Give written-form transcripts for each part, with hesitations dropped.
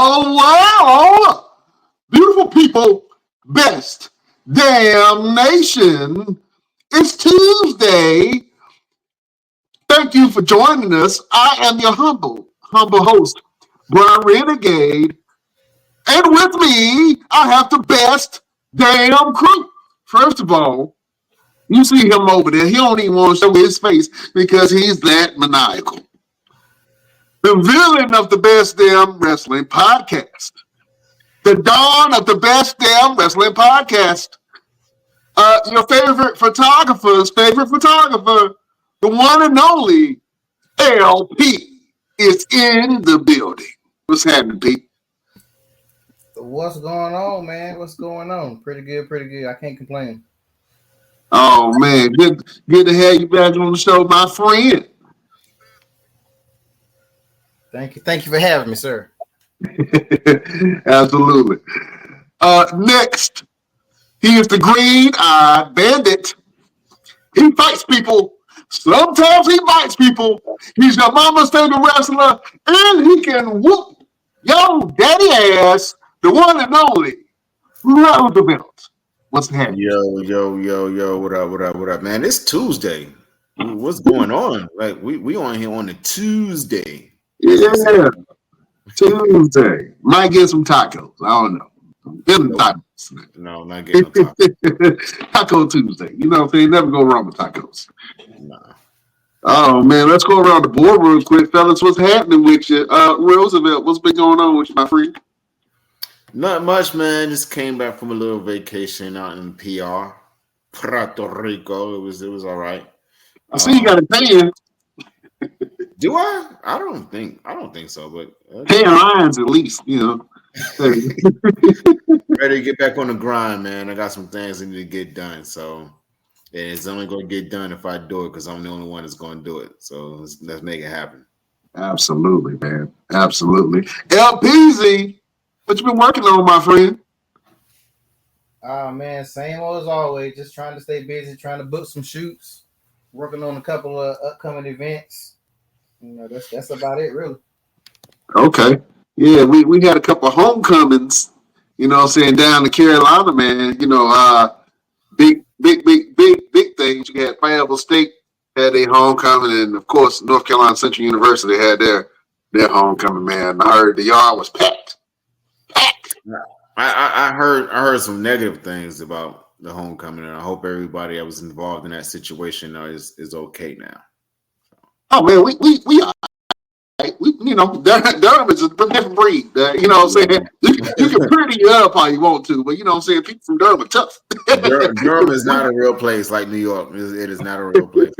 Well, beautiful people, best damn nation. It's Tuesday. Thank you for joining us. I am your humble host, Brian Renegade. And with me, I have the best damn crew. First of all, you see him over there. He don't even want to show his face because he's that maniacal. The villain of the Best Damn Wrestling Podcast. The dawn of the Best Damn Wrestling Podcast. Your favorite photographer's favorite photographer, the one and only LP, is in the building. What's happening, Pete? What's going on, man? What's going on? Pretty good. I can't complain. Oh, man. Good to have you back on the show, my friend. Thank you for having me, sir. Absolutely. Next, he is the green-eyed bandit. He fights people. Sometimes he bites people. He's your mama's favorite wrestler, and he can whoop yo daddy ass, the one and only Roosevelt. What's happening? Yo, what up, man? It's Tuesday. What's going on? Like we on here on a Tuesday. Yeah, Tuesday. Might get some tacos. I don't know. Getting tacos. No, not getting no tacos. Taco Tuesday. You know what I'm saying? Never go wrong with tacos. Nah. Oh, man. Let's go around the board real quick, fellas. What's happening with you? Roosevelt, what's been going on with you, my friend? Not much, man. Just came back from a little vacation out in Puerto Rico. It was all right. I see you got a tan. Do I? I don't think so, but Airlines at least, you know. Ready to get back on the grind, man. I got some things I need to get done, so it's only going to get done if I do it because I'm the only one that's going to do it. So let's make it happen. Absolutely, man. Absolutely. LPZ, what you been working on, my friend? Man, same old as always. Just trying to stay busy, trying to book some shoots, working on a couple of upcoming events. You know, that's about it, really. Okay. Yeah, we had a couple of homecomings, you know what I'm saying, down in Carolina, man. You know, big things. You had Fayetteville State had their homecoming, and of course North Carolina Central University had their homecoming, man. I heard the yard was packed. I heard some negative things about the homecoming, and I hope everybody that was involved in that situation is okay now. Oh man, we are. You know, Durham is a different breed. You know what I'm saying? You can pretty it up how you want to, but you know what I'm saying? People from Durham are tough. Durham is not a real place like New York. It is not a real place.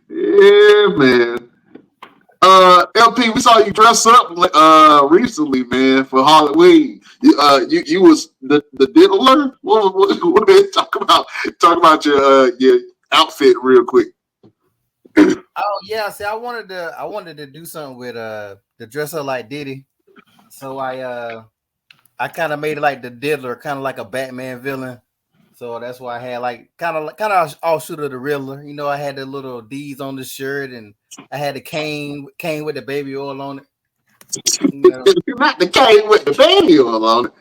Yeah, man. LP, we saw you dress up recently, man, for Halloween. You was the diddler. What did they talk about? Talk about your outfit real quick. Oh yeah, see, I wanted to do something with the dress up like Diddy, so I kind of made it like the Diddler, kind of like a Batman villain. So that's why I had like kind of offshoot of the Riddler. You know, I had the little D's on the shirt, and I had the cane with the baby oil on it. You know? Not the cane with the baby oil on it.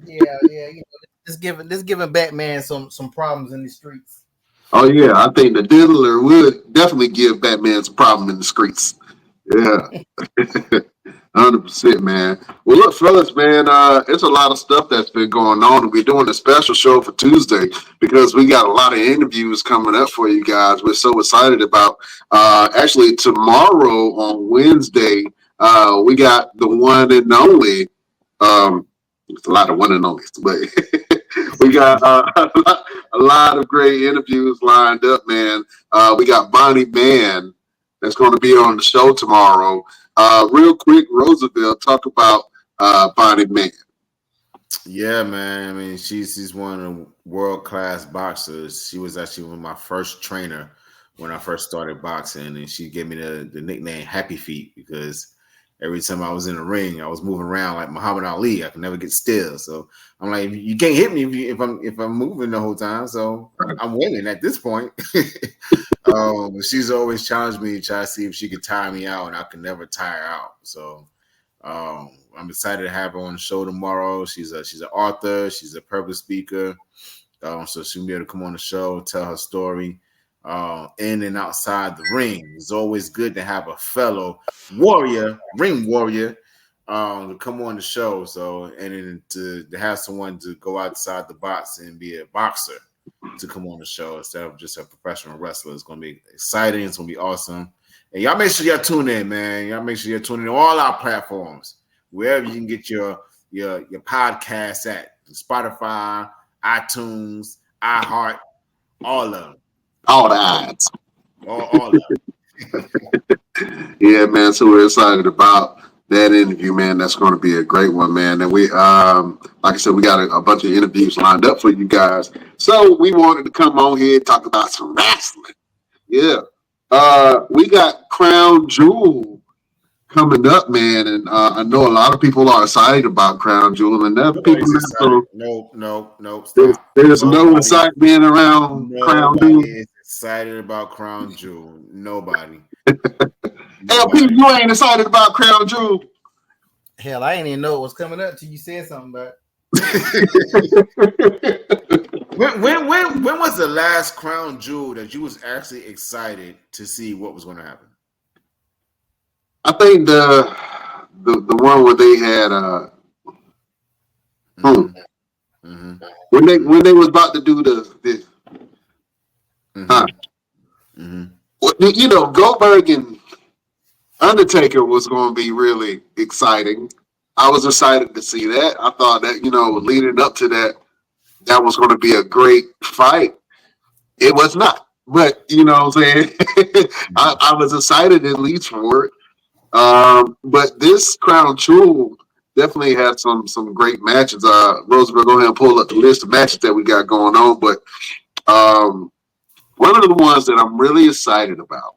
Yeah. You know, just giving Batman some problems in the streets. Oh yeah, I think the Diddler would definitely give Batman some problem in the streets. Yeah, 100%, man. Well, look, fellas, man, it's a lot of stuff that's been going on. We're doing a special show for Tuesday because we got a lot of interviews coming up for you guys. We're so excited about. Actually, tomorrow on Wednesday, we got the one and only. It's a lot of one and only, but we got a lot of great interviews lined up, man. We got Bonnie Mann that's going to be on the show tomorrow. Real quick, Roosevelt, talk about Bonnie Mann. Yeah, man. I mean, she's one of the world-class boxers. She was actually my first trainer when I first started boxing, and she gave me the nickname Happy Feet because every time I was in the ring, I was moving around like Muhammad Ali. I could never get still. So I'm like, you can't hit me if I'm moving the whole time. So I'm winning at this point. She's always challenged me to try to see if she could tire me out, and I could never tire out. So I'm excited to have her on the show tomorrow. She's an author. She's a public speaker. So she'll be able to come on the show, tell her story in and outside the ring. It's always good to have a fellow ring warrior, to come on the show. So, and then to have someone to go outside the box and be a boxer to come on the show instead of just a professional wrestler. It's going to be exciting. It's going to be awesome. And y'all make sure y'all tune in, man. Y'all make sure you're tuning in on all our platforms, wherever you can get your podcasts at. Spotify, iTunes, iHeart, all of them. All the odds. All of them. Yeah, man. So we're excited about that interview, man. That's going to be a great one, man. And we, like I said, we got a bunch of interviews lined up for you guys. So we wanted to come on here and talk about some wrestling. Yeah. We got Crown Jewel coming up, man. And I know a lot of people are excited about Crown Jewel. And other people No. Stop. There's no excitement around Crown Jewel. Nobody is excited about Crown Jewel. Nobody. LP, you ain't excited about Crown Jewel. Hell, I ain't even know it was coming up till you said something about it. when was the last Crown Jewel that you was actually excited to see what was going to happen? I think the one where they had when they was about to do the you know, Goldberg and Undertaker was going to be really exciting. I was excited to see that. I thought that, you know, leading up to that was going to be a great fight. It was not, but you know what I'm saying? I was excited at least for it. But this Crown Jewel definitely had some great matches. Roosevelt, go ahead and pull up the list of matches that we got going on. But one of the ones that I'm really excited about,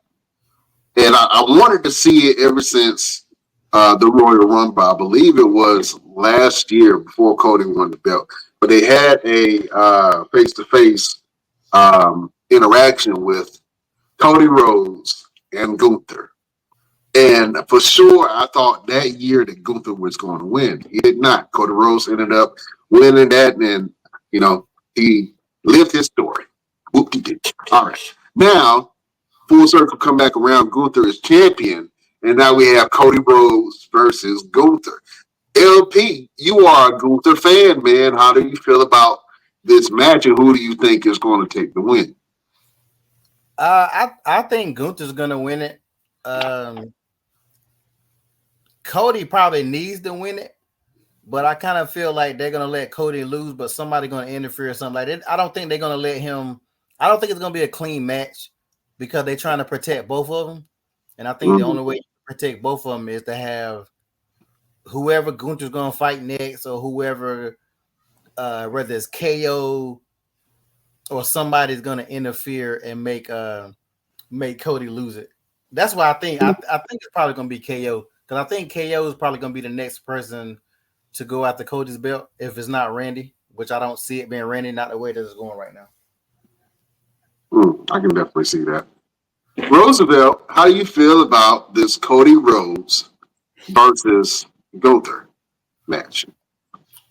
and I wanted to see it ever since the Royal Rumble. I believe it was last year before Cody won the belt. But they had a face-to-face interaction with Cody Rhodes and Gunther. And for sure, I thought that year that Gunther was going to win. He did not. Cody Rhodes ended up winning that, and you know, he lived his story. Whoop-de-doo. All right. Now, full circle, come back around. Gunther is champion, and now we have Cody Rhodes versus Gunther. LP, you are a Gunther fan, man. How do you feel about this match, and who do you think is going to take the win? I think Gunther's going to win it. Cody probably needs to win it, but I kind of feel like they're going to let Cody lose, but somebody's going to interfere or something like that. I don't think they're going to let him. I don't think it's going to be a clean match because they're trying to protect both of them. And I think the only way to protect both of them is to have whoever Gunther's going to fight next, or whoever, whether it's KO or somebody's going to interfere and make Cody lose it. That's why I think it's probably going to be KO, because I think KO is probably going to be the next person to go after Cody's belt if it's not Randy, which I don't see it being Randy, not the way that it's going right now. I can definitely see that. Roosevelt, how do you feel about this Cody Rhodes versus Gunther match?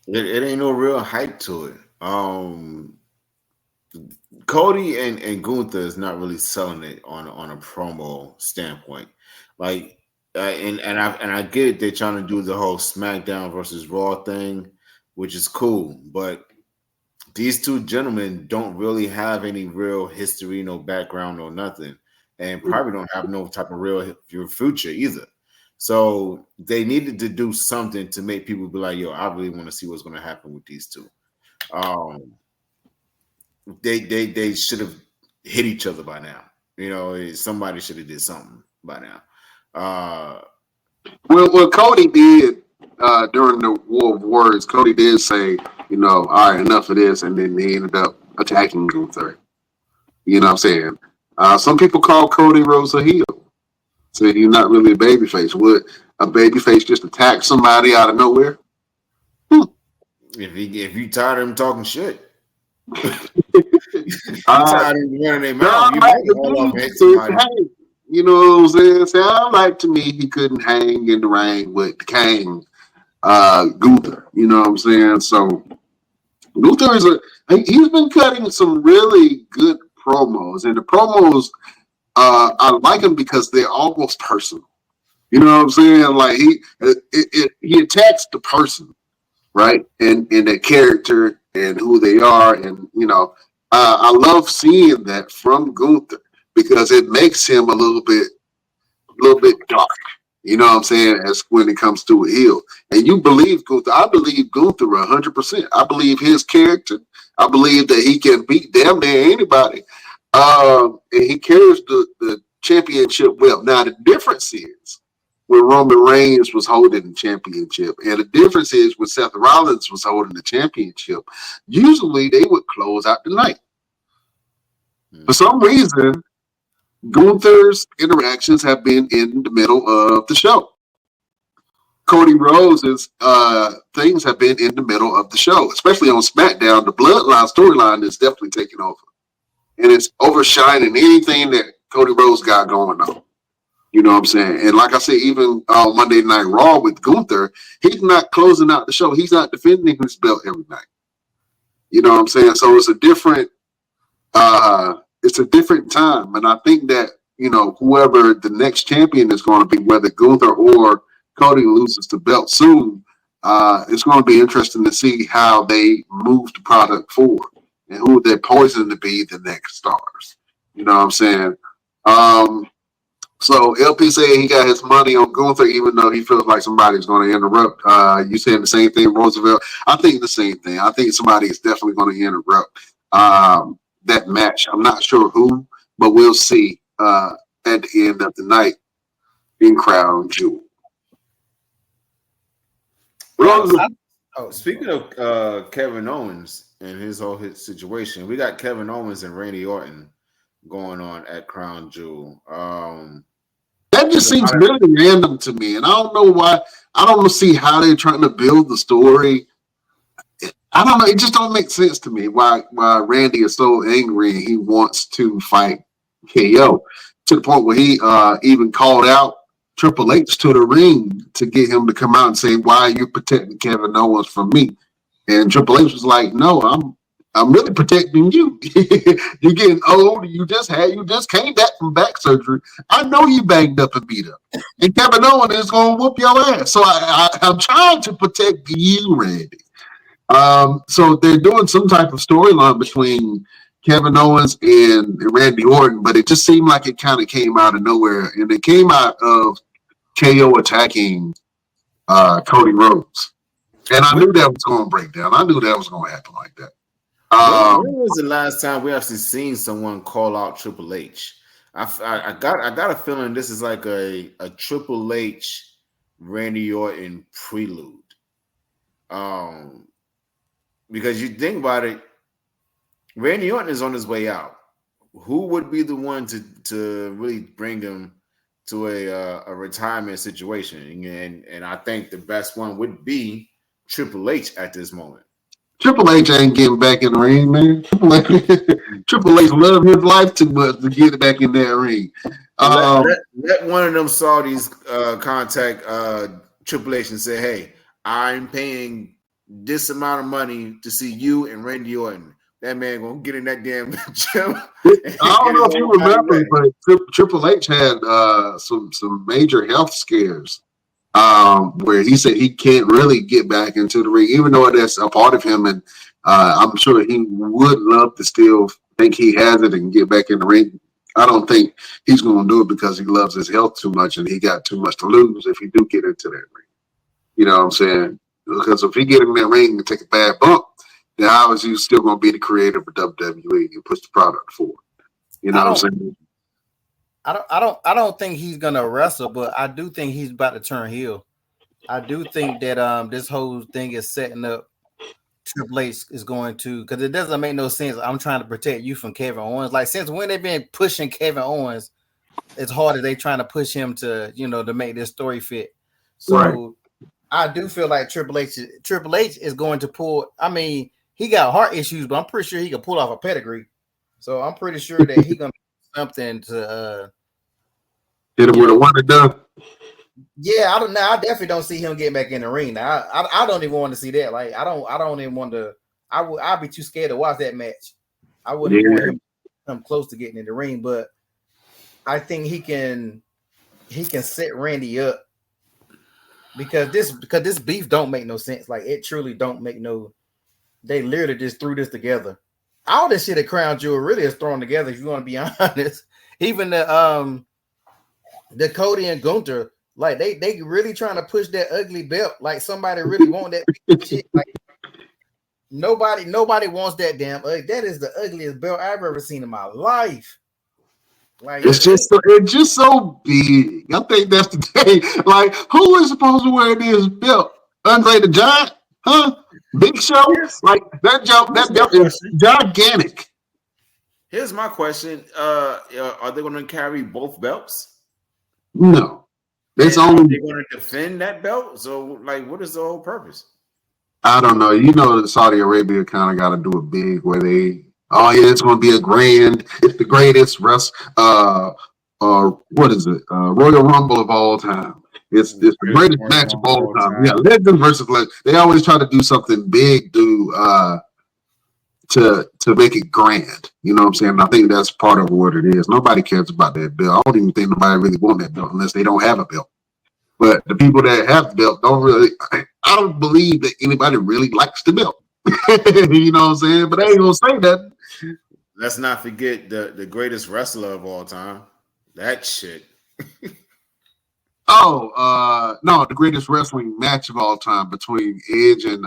It ain't no real hype to it. Cody and Gunther is not really selling it on a promo standpoint. Like, and I get it. They're trying to do the whole SmackDown versus Raw thing, which is cool. But these two gentlemen don't really have any real history, no background, no nothing, and probably don't have no type of real future either. So they needed to do something to make people be like, yo, I really want to see what's going to happen with these two. They should have hit each other by now. You know, somebody should have did something by now. Well, Cody did during the War of Words. Cody did say, you know, all right, enough of this, and then they ended up attacking Gunther. You know what I'm saying? Some people call Cody Rhodes a heel. So he's not really a babyface. Would a babyface just attack somebody out of nowhere? If you tired of him talking shit. Tired of running their mouth, you might hey, You know what I'm saying? Sound like to me he couldn't hang in the ring with the King, Gunther. You know what I'm saying? So Gunther he's been cutting some really good promos, and the promos I like him because they're almost personal. You know what I'm saying? Like he attacks the person, right? And their character and who they are, and I love seeing that from Gunther because it makes him a little bit dark. You know what I'm saying? As when it comes to a heel, and you believe Gunther, I believe Gunther 100%. I believe his character. I believe that he can beat damn near anybody, and he carries the championship well. Now the difference is when Roman Reigns was holding the championship, and the difference is when Seth Rollins was holding the championship. Usually they would close out the night. For some reason, Gunther's interactions have been in the middle of the show. Cody Rhodes's things have been in the middle of the show, especially on SmackDown. The Bloodline storyline is definitely taking over, and it's overshining anything that Cody Rhodes got going on. You know what I'm saying? And like I said, even Monday Night Raw with Gunther, he's not closing out the show. He's not defending his belt every night. You know what I'm saying? So it's a different time. And I think that, whoever the next champion is going to be, whether Gunther or Cody loses the belt soon, it's going to be interesting to see how they move the product forward and who they're poised to be the next stars. You know what I'm saying? So LP said he got his money on Gunther, even though he feels like somebody's going to interrupt. You saying the same thing, Roosevelt? I think the same thing. I think somebody is definitely going to interrupt that match. I'm not sure who, but we'll see at the end of the night in Crown Jewel. Speaking of Kevin Owens and his whole situation, we got Kevin Owens and Randy Orton going on at Crown Jewel. That just seems really random to me, and I don't know why. I don't see how they're trying to build the story. I don't know. It just don't make sense to me why Randy is so angry and he wants to fight KO to the point where he even called out Triple H to the ring to get him to come out and say, "Why are you protecting Kevin Owens from me?" And Triple H was like, "No, I'm really protecting you. You're getting old. You just came back from back surgery. I know you banged up and beat up. And Kevin Owens is going to whoop your ass. So I'm trying to protect you, Randy." So they're doing some type of storyline between Kevin Owens and Randy Orton, but it just seemed like it kind of came out of nowhere. And it came out of KO attacking Cody Rhodes. And I knew that was going to break down. I knew that was going to happen like that. When was the last time we actually seen someone call out Triple H? I got a feeling this is like a Triple H Randy Orton prelude. Because you think about it, Randy Orton is on his way out. Who would be the one to really bring him to a retirement situation? And I think the best one would be Triple H at this moment. Triple H ain't getting back in the ring, man. Triple H love his life too much to get back in that ring. Let one of them Saudis contact Triple H and say, "Hey, I'm paying this amount of money to see you and Randy Orton." That man gonna get in that damn gym. I don't know if you remember, but Triple H had some major health scares. Where he said he can't really get back into the ring, even though that's a part of him, and I'm sure he would love to still think he has it and get back in the ring. I don't think he's going to do it because he loves his health too much and he got too much to lose if he do get into that ring. You know what I'm saying? Because if he get in that ring and take a bad bump, then how is he still going to be the creator for WWE and push the product forward? You know what I'm saying? I don't think he's gonna wrestle, but I do think he's about to turn heel. I do think that this whole thing is setting up Triple H is going to, because it doesn't make no sense. I'm trying to protect you from Kevin Owens. Like, since when they've been pushing Kevin Owens, it's hard as they trying to push him to, to make this story fit. So right. I do feel like Triple H is going to pull. I mean, he got heart issues, but I'm pretty sure he can pull off a pedigree. So I'm pretty sure that he's gonna do something to Hit him with a one and done. Yeah, I don't know. I definitely don't see him getting back in the ring. Now, I don't even want to see that. Like, I don't even want to. I'd be too scared to watch that match. I wouldn't even want him to come close to getting in the ring. But I think he can set Randy up because this beef don't make no sense. Like, it truly don't make no. They literally just threw this together. All this shit at Crown Jewel really is thrown together. If you want to be honest, even the Cody and Gunther. Like they really trying to push that ugly belt. Like somebody really want that shit. Like nobody wants that damn. That is the ugliest belt I've ever seen in my life. Like it's just so big. I think that's the thing. Like who is supposed to wear this belt? Andre the Giant? Huh? Big Show? Like that belt is gigantic. Here's my question: are they going to carry both belts? No. It's only only they're going to defend that belt. So, like, what is the whole purpose? I don't know. You know, Saudi Arabia kind of got to do it big, where they, it's going to be a grand. It's the greatest what is it? Royal Rumble of all time. It's the greatest match of all time. Yeah, legend versus legend. They always try to do something big to make it grand. You know what I'm saying? I think that's part of what it is. Nobody cares about that belt. I don't even think nobody really wants that belt unless they don't have a belt. But the people that have the belt don't really. I don't believe that anybody really likes the belt. You know what I'm saying? But they ain't gonna say that. Let's not forget the greatest wrestler of all time. That shit. No, the greatest wrestling match of all time between Edge and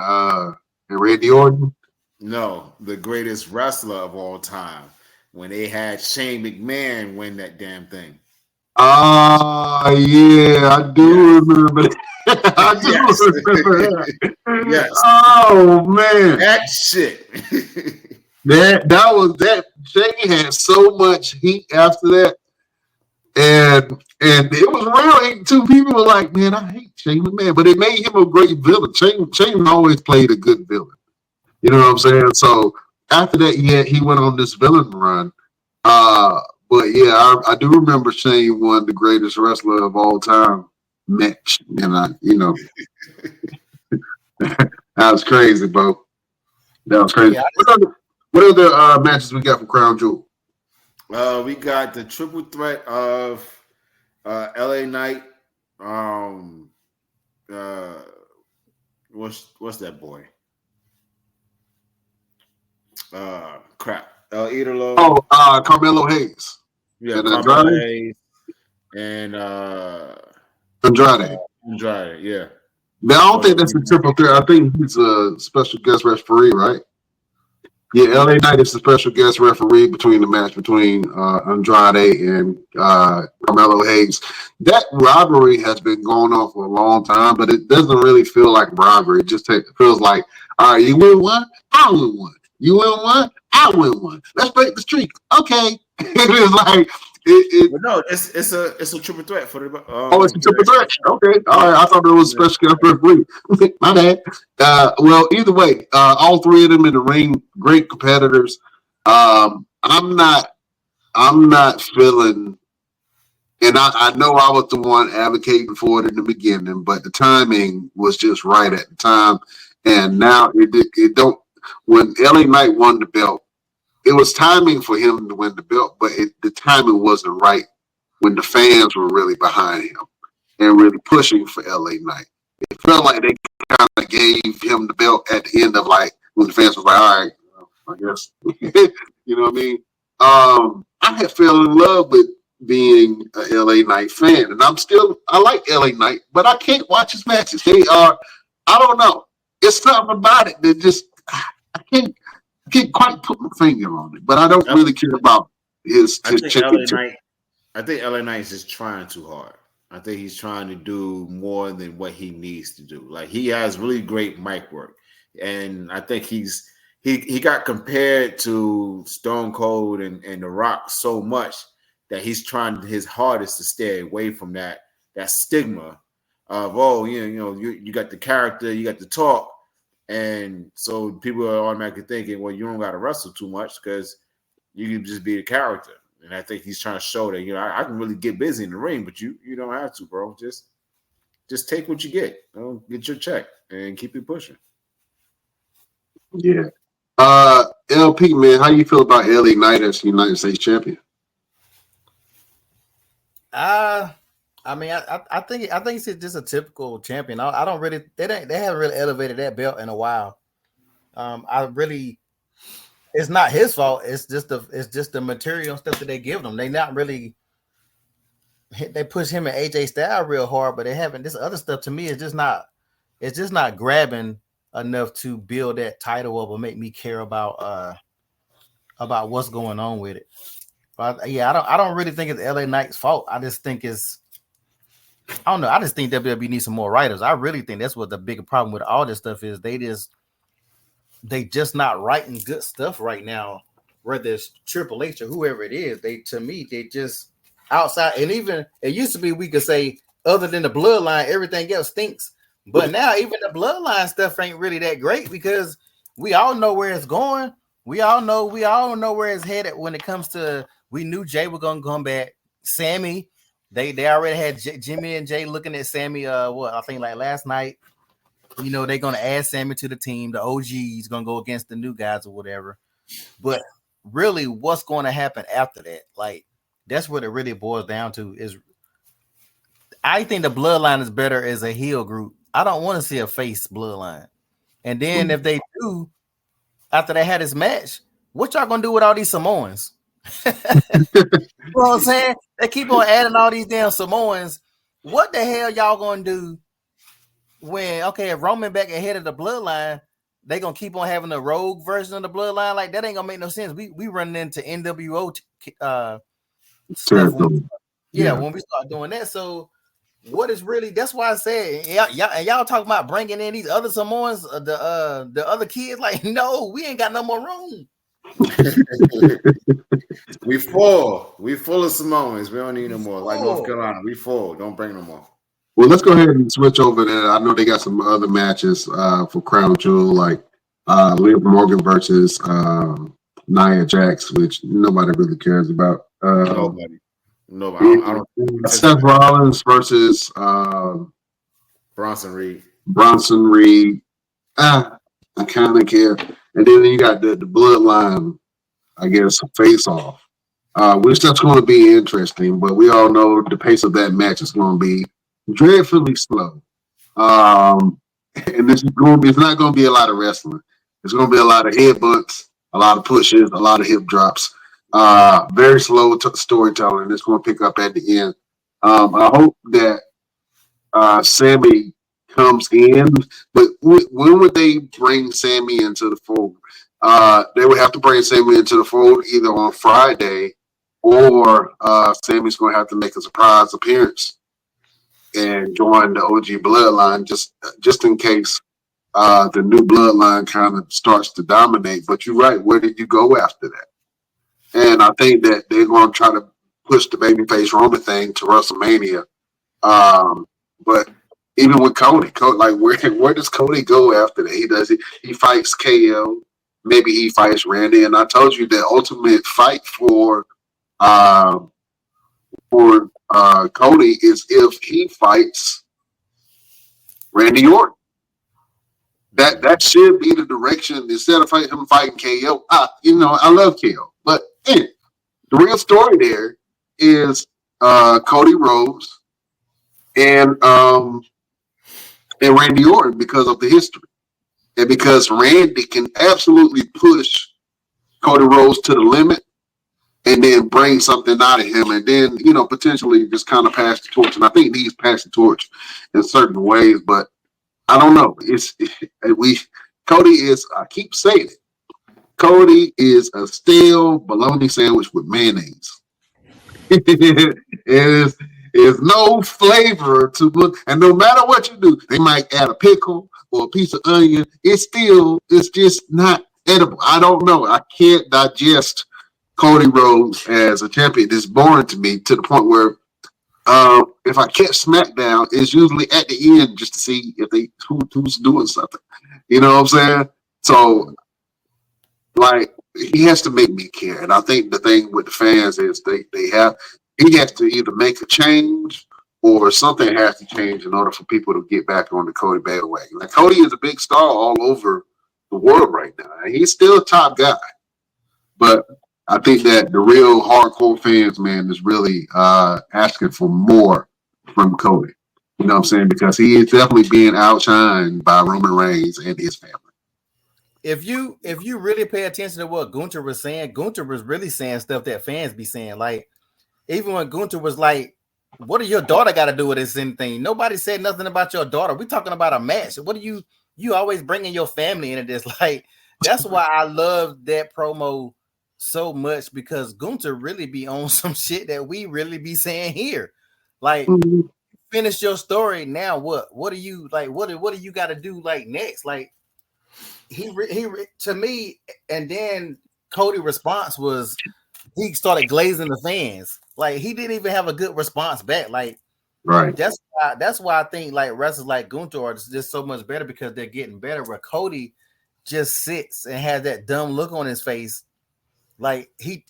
Randy Orton. No, the greatest wrestler of all time when they had Shane McMahon win that damn thing. Yeah, I do remember that. I do remember that. Yes. Oh man, that shit. that was that. Shane had so much heat after that, and it was real hate too. People were like, "Man, I hate Shane McMahon," but it made him a great villain. Shane always played a good villain. You know what I'm saying? So after that, yeah, he went on this villain run. But yeah, I do remember Shane won the greatest wrestler of all time match, and that was crazy, bro. That was crazy. Yeah, what other matches we got from Crown Jewel? We got the triple threat of LA Knight. What's that boy? Crap. El Idolo. Oh, Carmelo Hayes. Yeah, and Carmelo Hayes. And Andrade. Andrade, yeah. But I don't think that's the triple threat. I think he's a special guest referee, right? Yeah, LA Knight is the special guest referee between the match between Andrade and Carmelo Hayes. That rivalry has been going on for a long time, but it doesn't really feel like rivalry. It just feels like, all right, you win one, I win one. You win one, I win one. Let's break the streak. Okay. It's like no, it's a triple threat for the. It's a triple threat. Okay, all right. I thought it was a special guest referee. My bad. Well, either way, all three of them in the ring, great competitors. I'm not feeling, and I know I was the one advocating for it in the beginning, but the timing was just right at the time, and now it don't. When LA Knight won the belt, it was timing for him to win the belt, but the timing wasn't right when the fans were really behind him and really pushing for LA Knight. It felt like they kind of gave him the belt at the end of like when the fans was like, all right, I guess. You know what I mean? I had fell in love with being a LA Knight fan, and I like LA Knight, but I can't watch his matches. They are, I don't know. It's something about it that just I can't quite put my finger on it, but I don't really care about his championship. I think LA Knight is just trying too hard. I think he's trying to do more than what he needs to do. Like he has really great mic work, and I think he got compared to Stone Cold and The Rock so much that he's trying his hardest to stay away from that stigma of you got the character, you got the talk. And so people are automatically thinking, well, you don't got to wrestle too much because you can just be the character. And I think he's trying to show that, I can really get busy in the ring, but you don't have to, bro. Just take what you get. Get your check and keep it pushing. Yeah. LP, man, how you feel about LA Knight as United States champion? I mean, I think he's just a typical champion. I don't really they haven't really elevated that belt in a while. It's not his fault. It's just the material stuff that they give them. They not really they push him and AJ Styles real hard, but they haven't. This other stuff to me is just not. It's just not grabbing enough to build that title up or make me care about what's going on with it. But yeah, I don't really think it's LA Knight's fault. I just think I don't know. I just think WWE needs some more writers. I really think that's what the bigger problem with all this stuff is. They just not writing good stuff right now. Whether it's Triple H or whoever it is, they just outside. And even it used to be we could say other than the bloodline, everything else stinks. But now even the bloodline stuff ain't really that great because we all know where it's going. We all know where it's headed when it comes to. We knew Jay was gonna come back. Sammy, they already had Jimmy and Jay looking at Sammy. I think like last night. They're gonna add Sammy to the team. The OG is gonna go against the new guys or whatever. But really, what's going to happen after that? Like that's what it really boils down to. Is I think the bloodline is better as a heel group. I don't want to see a face bloodline. And then if they do, after they had this match, what y'all gonna do with all these Samoans? You know what I'm saying? They keep on adding all these damn Samoans. What the hell y'all gonna do when if Roman back ahead of the bloodline, they gonna keep on having a rogue version of the bloodline? Like that ain't gonna make no sense. We running into NWO stuff when we start doing that. So what is really that's why I said y'all talking about bringing in these other Samoans, the other kids. Like, no, we ain't got no more room. We full of Samoans. We don't need no more. Like North Carolina, we full. Don't bring no more. Well, let's go ahead and switch over there. I know they got some other matches for Crown Jewel, like Liv Morgan versus Nia Jax, which nobody really cares about. Nobody. I don't. Seth Rollins versus Bronson Reed. I kind of care. And then you got the bloodline, I guess, face off, which that's going to be interesting. But we all know the pace of that match is going to be dreadfully slow. And it's not going to be a lot of wrestling. It's going to be a lot of headbutts, a lot of pushes, a lot of hip drops. Very slow storytelling. It's going to pick up at the end. I hope that Sammy comes in, but when would they bring Sammy into the fold? They would have to bring Sammy into the fold either on Friday or Sammy's going to have to make a surprise appearance and join the OG bloodline just in case the new bloodline kind of starts to dominate. But you're right. Where did you go after that? And I think that they're going to try to push the babyface Roman thing to WrestleMania. But even with Cody, like where does Cody go after that? He fights KO, maybe he fights Randy, and I told you the ultimate fight for Cody is if he fights Randy Orton. That should be the direction instead of him fighting KO. I love KO, but the real story there is Cody Rhodes and Randy Orton because of the history. And because Randy can absolutely push Cody Rhodes to the limit and then bring something out of him and then, potentially just kind of pass the torch. And I think he's passed the torch in certain ways, but I don't know. Cody is, I keep saying it, Cody is a stale bologna sandwich with mayonnaise. It is no flavor to look, and no matter what you do, they might add a pickle or a piece of onion. It's just not edible. I don't know. I can't digest Cody Rhodes as a champion. It's boring to me to the point where if I catch SmackDown, it's usually at the end just to see if who's doing something. You know what I'm saying? So, like, he has to make me care. And I think the thing with the fans is he has to either make a change or something has to change in order for people to get back on the Cody bandwagon. Like Cody is a big star all over the world right now. And he's still a top guy. But I think that the real hardcore fans, man, is really asking for more from Cody. You know what I'm saying? Because he is definitely being outshined by Roman Reigns and his family. If you really pay attention to what Gunther was saying, Gunther was really saying stuff that fans be saying. Like, even when Gunther was like, what do your daughter got to do with this anything? Nobody said nothing about your daughter. We're talking about a match. What do you always bringing your family into this? Like, that's why I love that promo so much, because Gunther really be on some shit that we really be saying here. Like, finish your story now. What do you like? What do you got to do like next? Like, he to me, and then Cody response was he started glazing the fans. Like, he didn't even have a good response back. Like, right. That's why I think like wrestlers like Gunther are just so much better, because they're getting better. Where Cody just sits and has that dumb look on his face, like he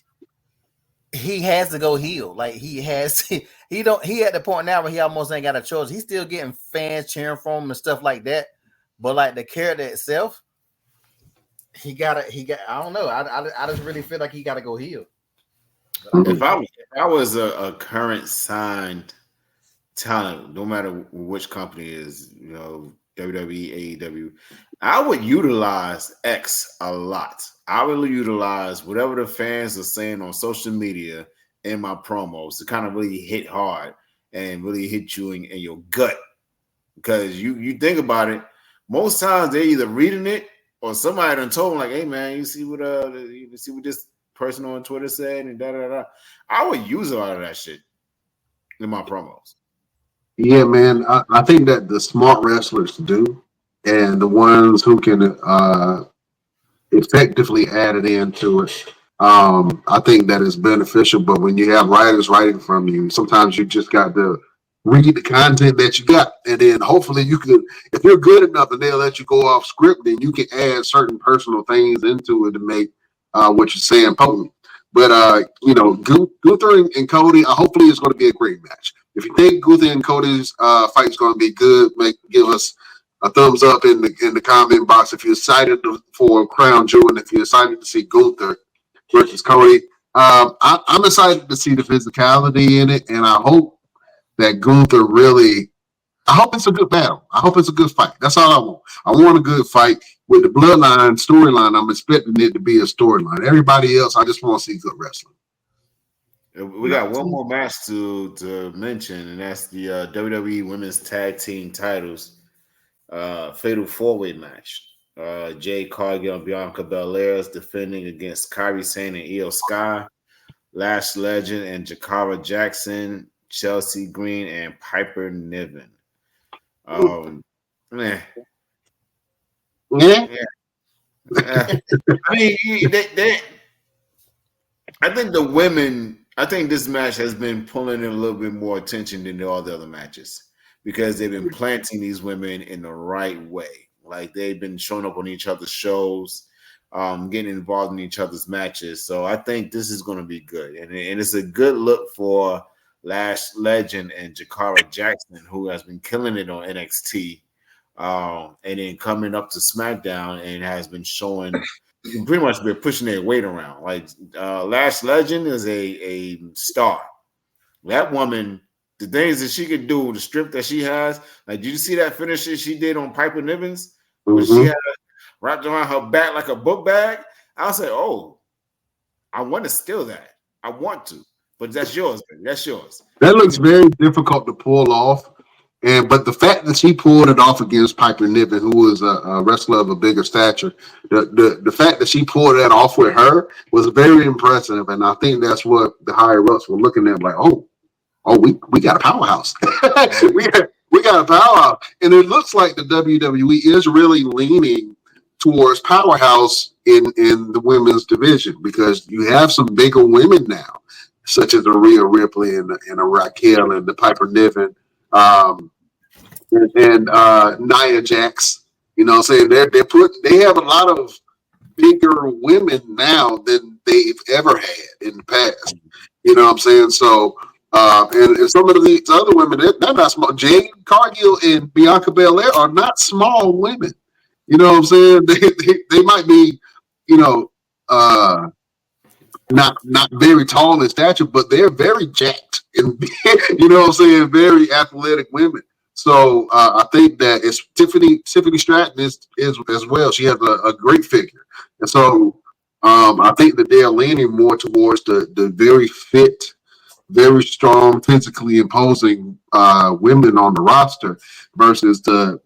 has to go heel. Like he at the point now where he almost ain't got a choice. He's still getting fans cheering for him and stuff like that, but like the character itself, he got. I don't know. I just really feel like he got to go heel. If I was a current signed talent, no matter which company is, WWE, AEW, I would utilize X a lot. I would utilize whatever the fans are saying on social media in my promos to kind of really hit hard and really hit you in your gut. Because you think about it, most times they're either reading it or somebody done told them, like, hey man, you see what this person on Twitter said and da da da. I would use a lot of that shit in my promos. Yeah, man. I think that the smart wrestlers do, and the ones who can effectively add it into it. I think that is beneficial. But when you have writers writing from you, sometimes you just got to read the content that you got, and then hopefully you can, if you're good enough, and they'll let you go off script, then you can add certain personal things into it to make what you're saying potent. But Gunther and Cody, hopefully it's going to be a great match. If you think Gunther and Cody's fight is going to be good, give us a thumbs up in the comment box if you're excited for Crown Jewel, and if you're excited to see Gunther versus Cody. I'm excited to see the physicality in it, and I hope that Gunther really. I hope it's a good battle. I hope it's a good fight. That's all I want. I want a good fight. With the bloodline storyline, I'm expecting it to be a storyline. Everybody else, I just want to see good wrestling. We got one more match to mention, and that's the WWE Women's Tag Team Titles Fatal 4-Way match. Jade Cargill and Bianca Belair is defending against Kairi Sane and Io Sky, Lash Legend and Jakara Jackson, Chelsea Green and Piper Niven. Yeah. I mean, I think the women. I think this match has been pulling in a little bit more attention than all the other matches, because they've been planting these women in the right way. Like, they've been showing up on each other's shows, getting involved in each other's matches. So I think this is going to be good, and it's a good look for Lash Legend and Jakara Jackson, who has been killing it on NXT. And then coming up to SmackDown and has been showing, pretty much been pushing their weight around. Like, Lash Legend is a star. That woman, the things that she could do, the strip that she has. Like, did you see that finisher she did on Piper Nivens? Where she had it wrapped around her back like a book bag? I was like, oh, I want to steal that. I want to. But that's yours, baby. That's yours. That looks very difficult to pull off. But the fact that she pulled it off against Piper Niven, who was a wrestler of a bigger stature, the fact that she pulled that off with her was very impressive. And I think that's what the higher ups were looking at, like, oh, we got a powerhouse. we got a powerhouse. And it looks like the WWE is really leaning towards powerhouse in the women's division, because you have some bigger women now, such as a Rhea Ripley and a Raquel and the Piper Niven. And Nia Jax, you know what I'm saying? They have a lot of bigger women now than they've ever had in the past. You know what I'm saying? So, and some of these other women, they're not small. Jade Cargill and Bianca Belair are not small women. You know what I'm saying? They might be, you know, not very tall in stature, but they're very jacked and you know what I'm saying, very athletic women. So I think that it's Tiffany Stratton is as well. She has a great figure, and so I think that they're leaning more towards the very fit, very strong, physically imposing women on the roster versus the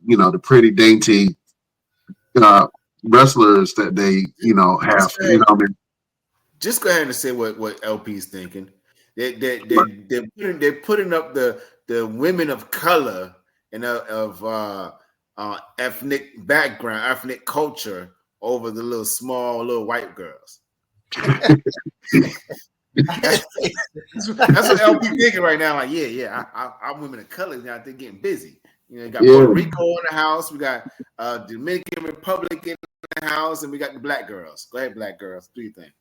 pretty dainty wrestlers that they have. I mean, just go ahead and say what LP's thinking. They're putting up the women of color and of ethnic background, ethnic culture over the little white girls. That's what LP thinking right now. Like, I'm women of color now. They're getting busy. You got Puerto Rico in the house. We got Dominican Republic in the house, and we got the black girls. Go ahead, black girls. Do you think?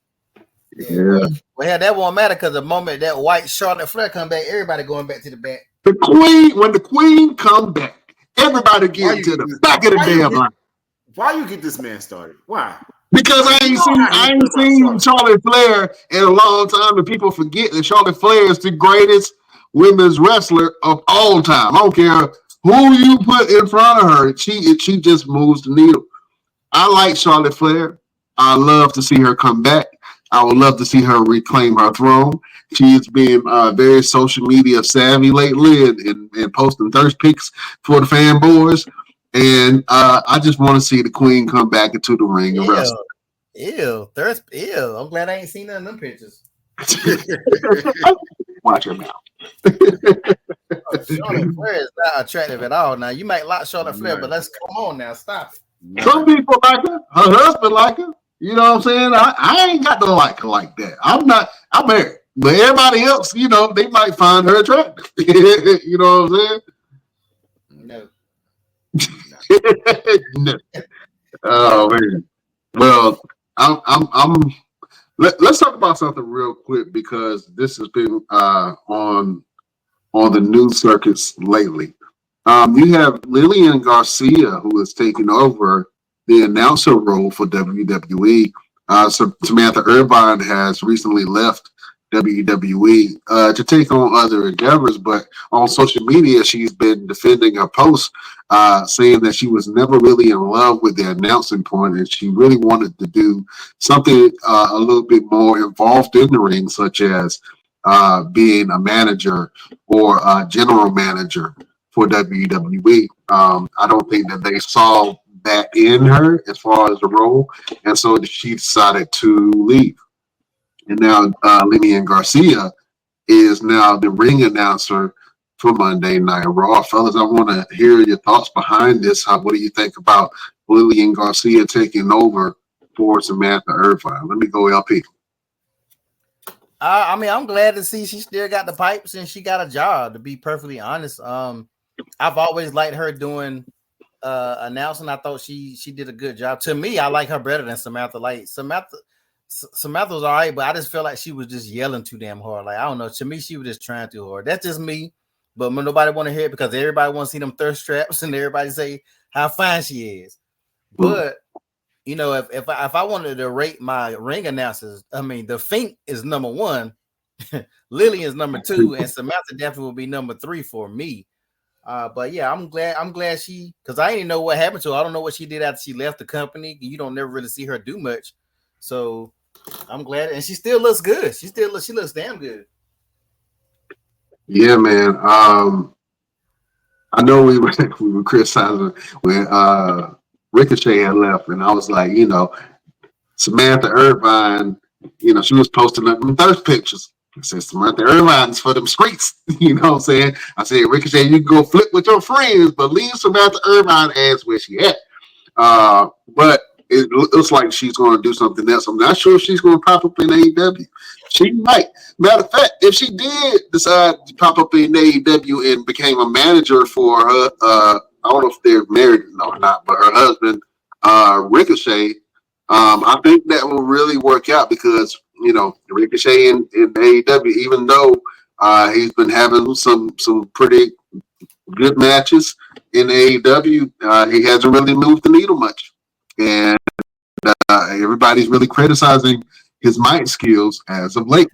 Yeah. Well, that won't matter because the moment that white Charlotte Flair come back, everybody going back to the back. When the queen come back, everybody get to the back of the damn line. Why you get this man started? Why? Because I ain't seen Charlotte Flair in a long time, and people forget that Charlotte Flair is the greatest women's wrestler of all time. I don't care who you put in front of her, she just moves the needle. I like Charlotte Flair. I love to see her come back. I would love to see her reclaim her throne. She's been very social media savvy lately and posting thirst pics for the fanboys. And I just want to see the queen come back into the ring and wrestle. Ew, thirst. Ew. I'm glad I ain't seen none of them pictures. Watch her mouth. Charlotte Flair is not attractive at all. Now you might like Charlotte Flair, but let's come on now, stop it. Some people like her. Her husband like her. You know what I'm saying? I ain't got to like her like that. I'm married. But everybody else, they might find her attractive. You know what I'm saying? No. Oh man. Well, let's talk about something real quick because this has been on the news circuits lately. You have Lillian Garcia, who is taking over the announcer role for WWE. So Samantha Irvine has recently left WWE to take on other endeavors, but on social media, she's been defending her post, saying that she was never really in love with the announcing point, and she really wanted to do something a little bit more involved in the ring, such as being a manager or a general manager for WWE. I don't think that they saw that in her as far as the role, and so she decided to leave. And now Lillian Garcia is now the ring announcer for Monday Night Raw. Fellas, I want to hear your thoughts behind this. What do you think about Lillian Garcia taking over for Samantha Irvine? Let me go, LP. I mean, I'm glad to see she still got the pipes and she got a job, to be perfectly honest. I've always liked her doing announcing. I thought she did a good job. To me, I like her better than Samantha. Like Samantha was all right, but I just felt like she was just yelling too damn hard. Like, I don't know. To me, she was just trying too hard. That's just me. But nobody want to hear it because everybody want to see them thirst traps and everybody say how fine she is. But if I wanted to rate my ring announcers, I mean, the Fink is number one, Lillian's number two, and Samantha definitely will be number three for me. But yeah, I'm glad she, because I didn't know what happened to her. I don't know what she did after she left the company. You don't never really see her do much. So I'm glad, and she still looks good. She looks damn good. Yeah, man. I know we were criticizing when Ricochet had left, and I was like, Samantha Irvine, she was posting up them thirst pictures. I said Samantha Irvine's for them streets. You know what I'm saying? I said, Ricochet, you can go flip with your friends, but leave Samantha Irvine as where she at. But it looks like she's going to do something else. I'm not sure if she's going to pop up in AEW. She might. Matter of fact, if she did decide to pop up in AEW and became a manager for her, I don't know if they're married or not, but her husband, Ricochet, I think that will really work out because, Ricochet in AEW, even though he's been having some pretty good matches in AEW, he hasn't really moved the needle much. And everybody's really criticizing his mic skills as of late.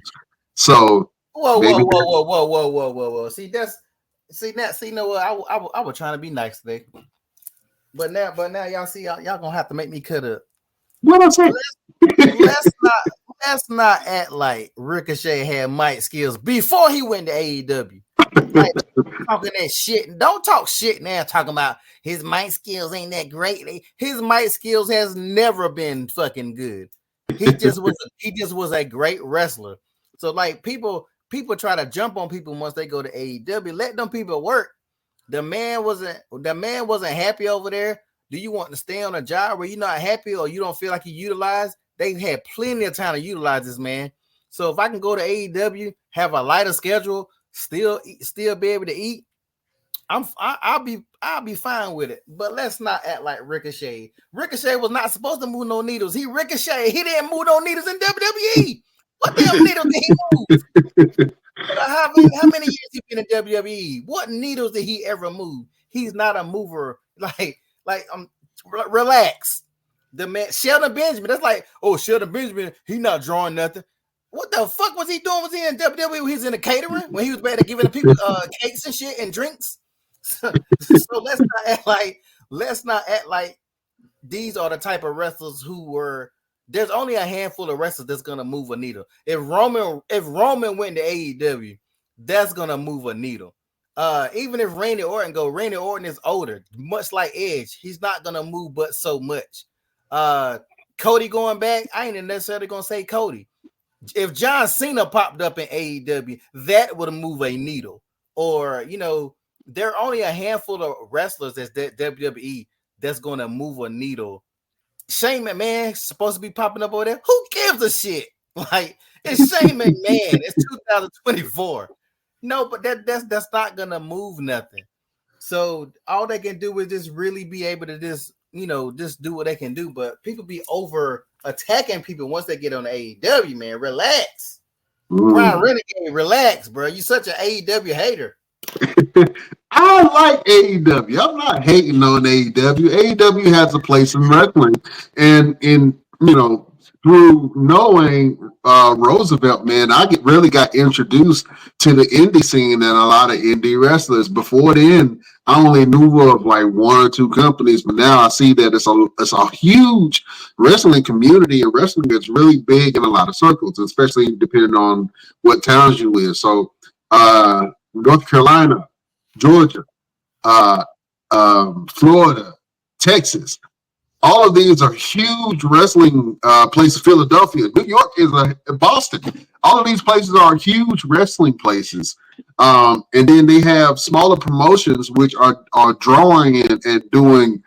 So Whoa, maybe whoa. See, you know what? I was trying to be nice today. But now y'all see y'all gonna have to make me cut up. what I say? Let's not act like Ricochet had mic skills before he went to AEW. Like talking that shit. Don't talk shit now. Talking about his mic skills ain't that great. His mic skills has never been fucking good. He just was a great wrestler. So like people try to jump on people once they go to AEW. Let them people work. The man wasn't happy over there. Do you want to stay on a job where you're not happy or you don't feel like you utilized? They've had plenty of time to utilize this man. So if I can go to AEW, have a lighter schedule, still be able to eat, I'll be fine with it. But let's not act like Ricochet. Ricochet was not supposed to move no needles. He didn't move no needles in WWE. What damn needles did he move? How many years he been in WWE? What needles did he ever move? He's not a mover. Relax. The man Sheldon Benjamin. That's like, oh, Sheldon Benjamin. He not drawing nothing. What the fuck was he doing? Was he in WWE when he was in the catering? When he was better giving the people cakes and shit and drinks? So let's not act like these are the type of wrestlers who were. There's only a handful of wrestlers that's gonna move a needle. If Roman went to AEW, that's gonna move a needle. Even if Randy Orton is older, much like Edge, he's not gonna move but so much. Cody going back, I ain't necessarily gonna say Cody. If John Cena popped up in AEW, that would move a needle. Or there are only a handful of wrestlers that's WWE that's gonna move a needle. Shane McMahon supposed to be popping up over there. Who gives a shit? Like, it's Shane McMahon. It's 2024. No, but that's not gonna move nothing. So all they can do is just really be able to just do what they can do. But people be over attacking people once they get on the AEW, man. Relax. Brian Renegade, relax, bro. You such an AEW hater. I like AEW. I'm not hating on AEW. AEW has a place in wrestling, and through knowing Roosevelt, man, I really got introduced to the indie scene and a lot of indie wrestlers. Before then, I only knew of like one or two companies, but now I see that it's a huge wrestling community, and wrestling is really big in a lot of circles, especially depending on what towns you live. So, North Carolina, Georgia, Florida, Texas. All of these are huge wrestling places. Philadelphia, New York is Boston. All of these places are huge wrestling places. And then they have smaller promotions which are drawing and doing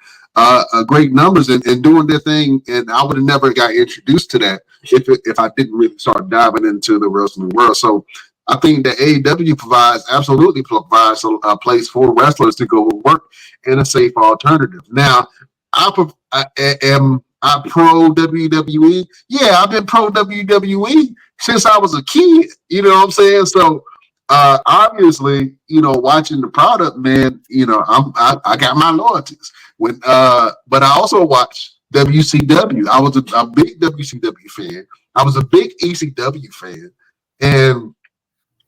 great numbers and doing their thing. And I would have never got introduced to that if I didn't really start diving into the wrestling world. So I think that AEW absolutely provides a place for wrestlers to go work and a safe alternative. Now, am I pro WWE? Yeah, I've been pro WWE since I was a kid. You know what I'm saying? So obviously, watching the product, man, I got my loyalties. But I also watch WCW. I was a big WCW fan. I was a big ECW fan, and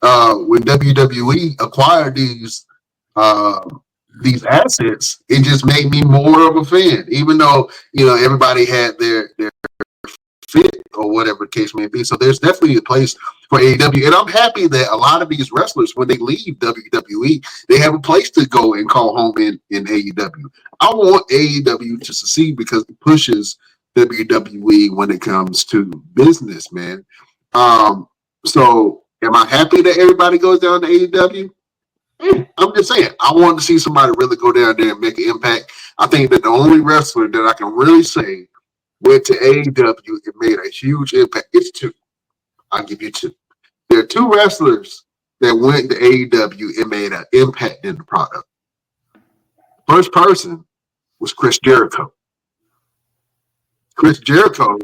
when WWE acquired these assets, it just made me more of a fan. Even though everybody had their fit or whatever the case may be. So there's definitely a place for AEW, and I'm happy that a lot of these wrestlers, when they leave WWE, they have a place to go and call home in AEW. I want AEW to succeed because it pushes WWE when it comes to business, man. So am I happy that everybody goes down to AEW? I'm just saying, I want to see somebody really go down there and make an impact. I think that the only wrestler that I can really say went to AEW and made a huge impact, it's two. I'll give you two. There are two wrestlers that went to AEW and made an impact in the product. First person was Chris Jericho. Chris Jericho,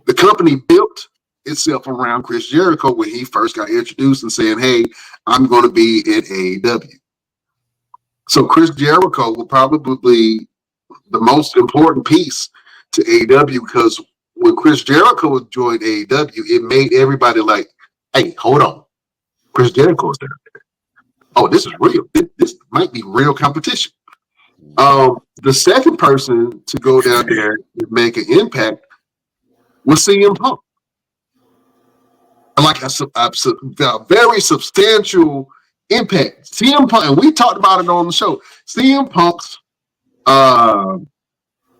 the company built itself around Chris Jericho when he first got introduced and saying, hey, I'm going to be in AEW. So Chris Jericho will probably be the most important piece to AEW because when Chris Jericho joined AEW, it made everybody like, hey, hold on. Chris Jericho is there. Oh, this is real. This might be real competition. The second person to go down there and make an impact was CM Punk. Like a very substantial impact. CM Punk, and we talked about it on the show. CM Punk's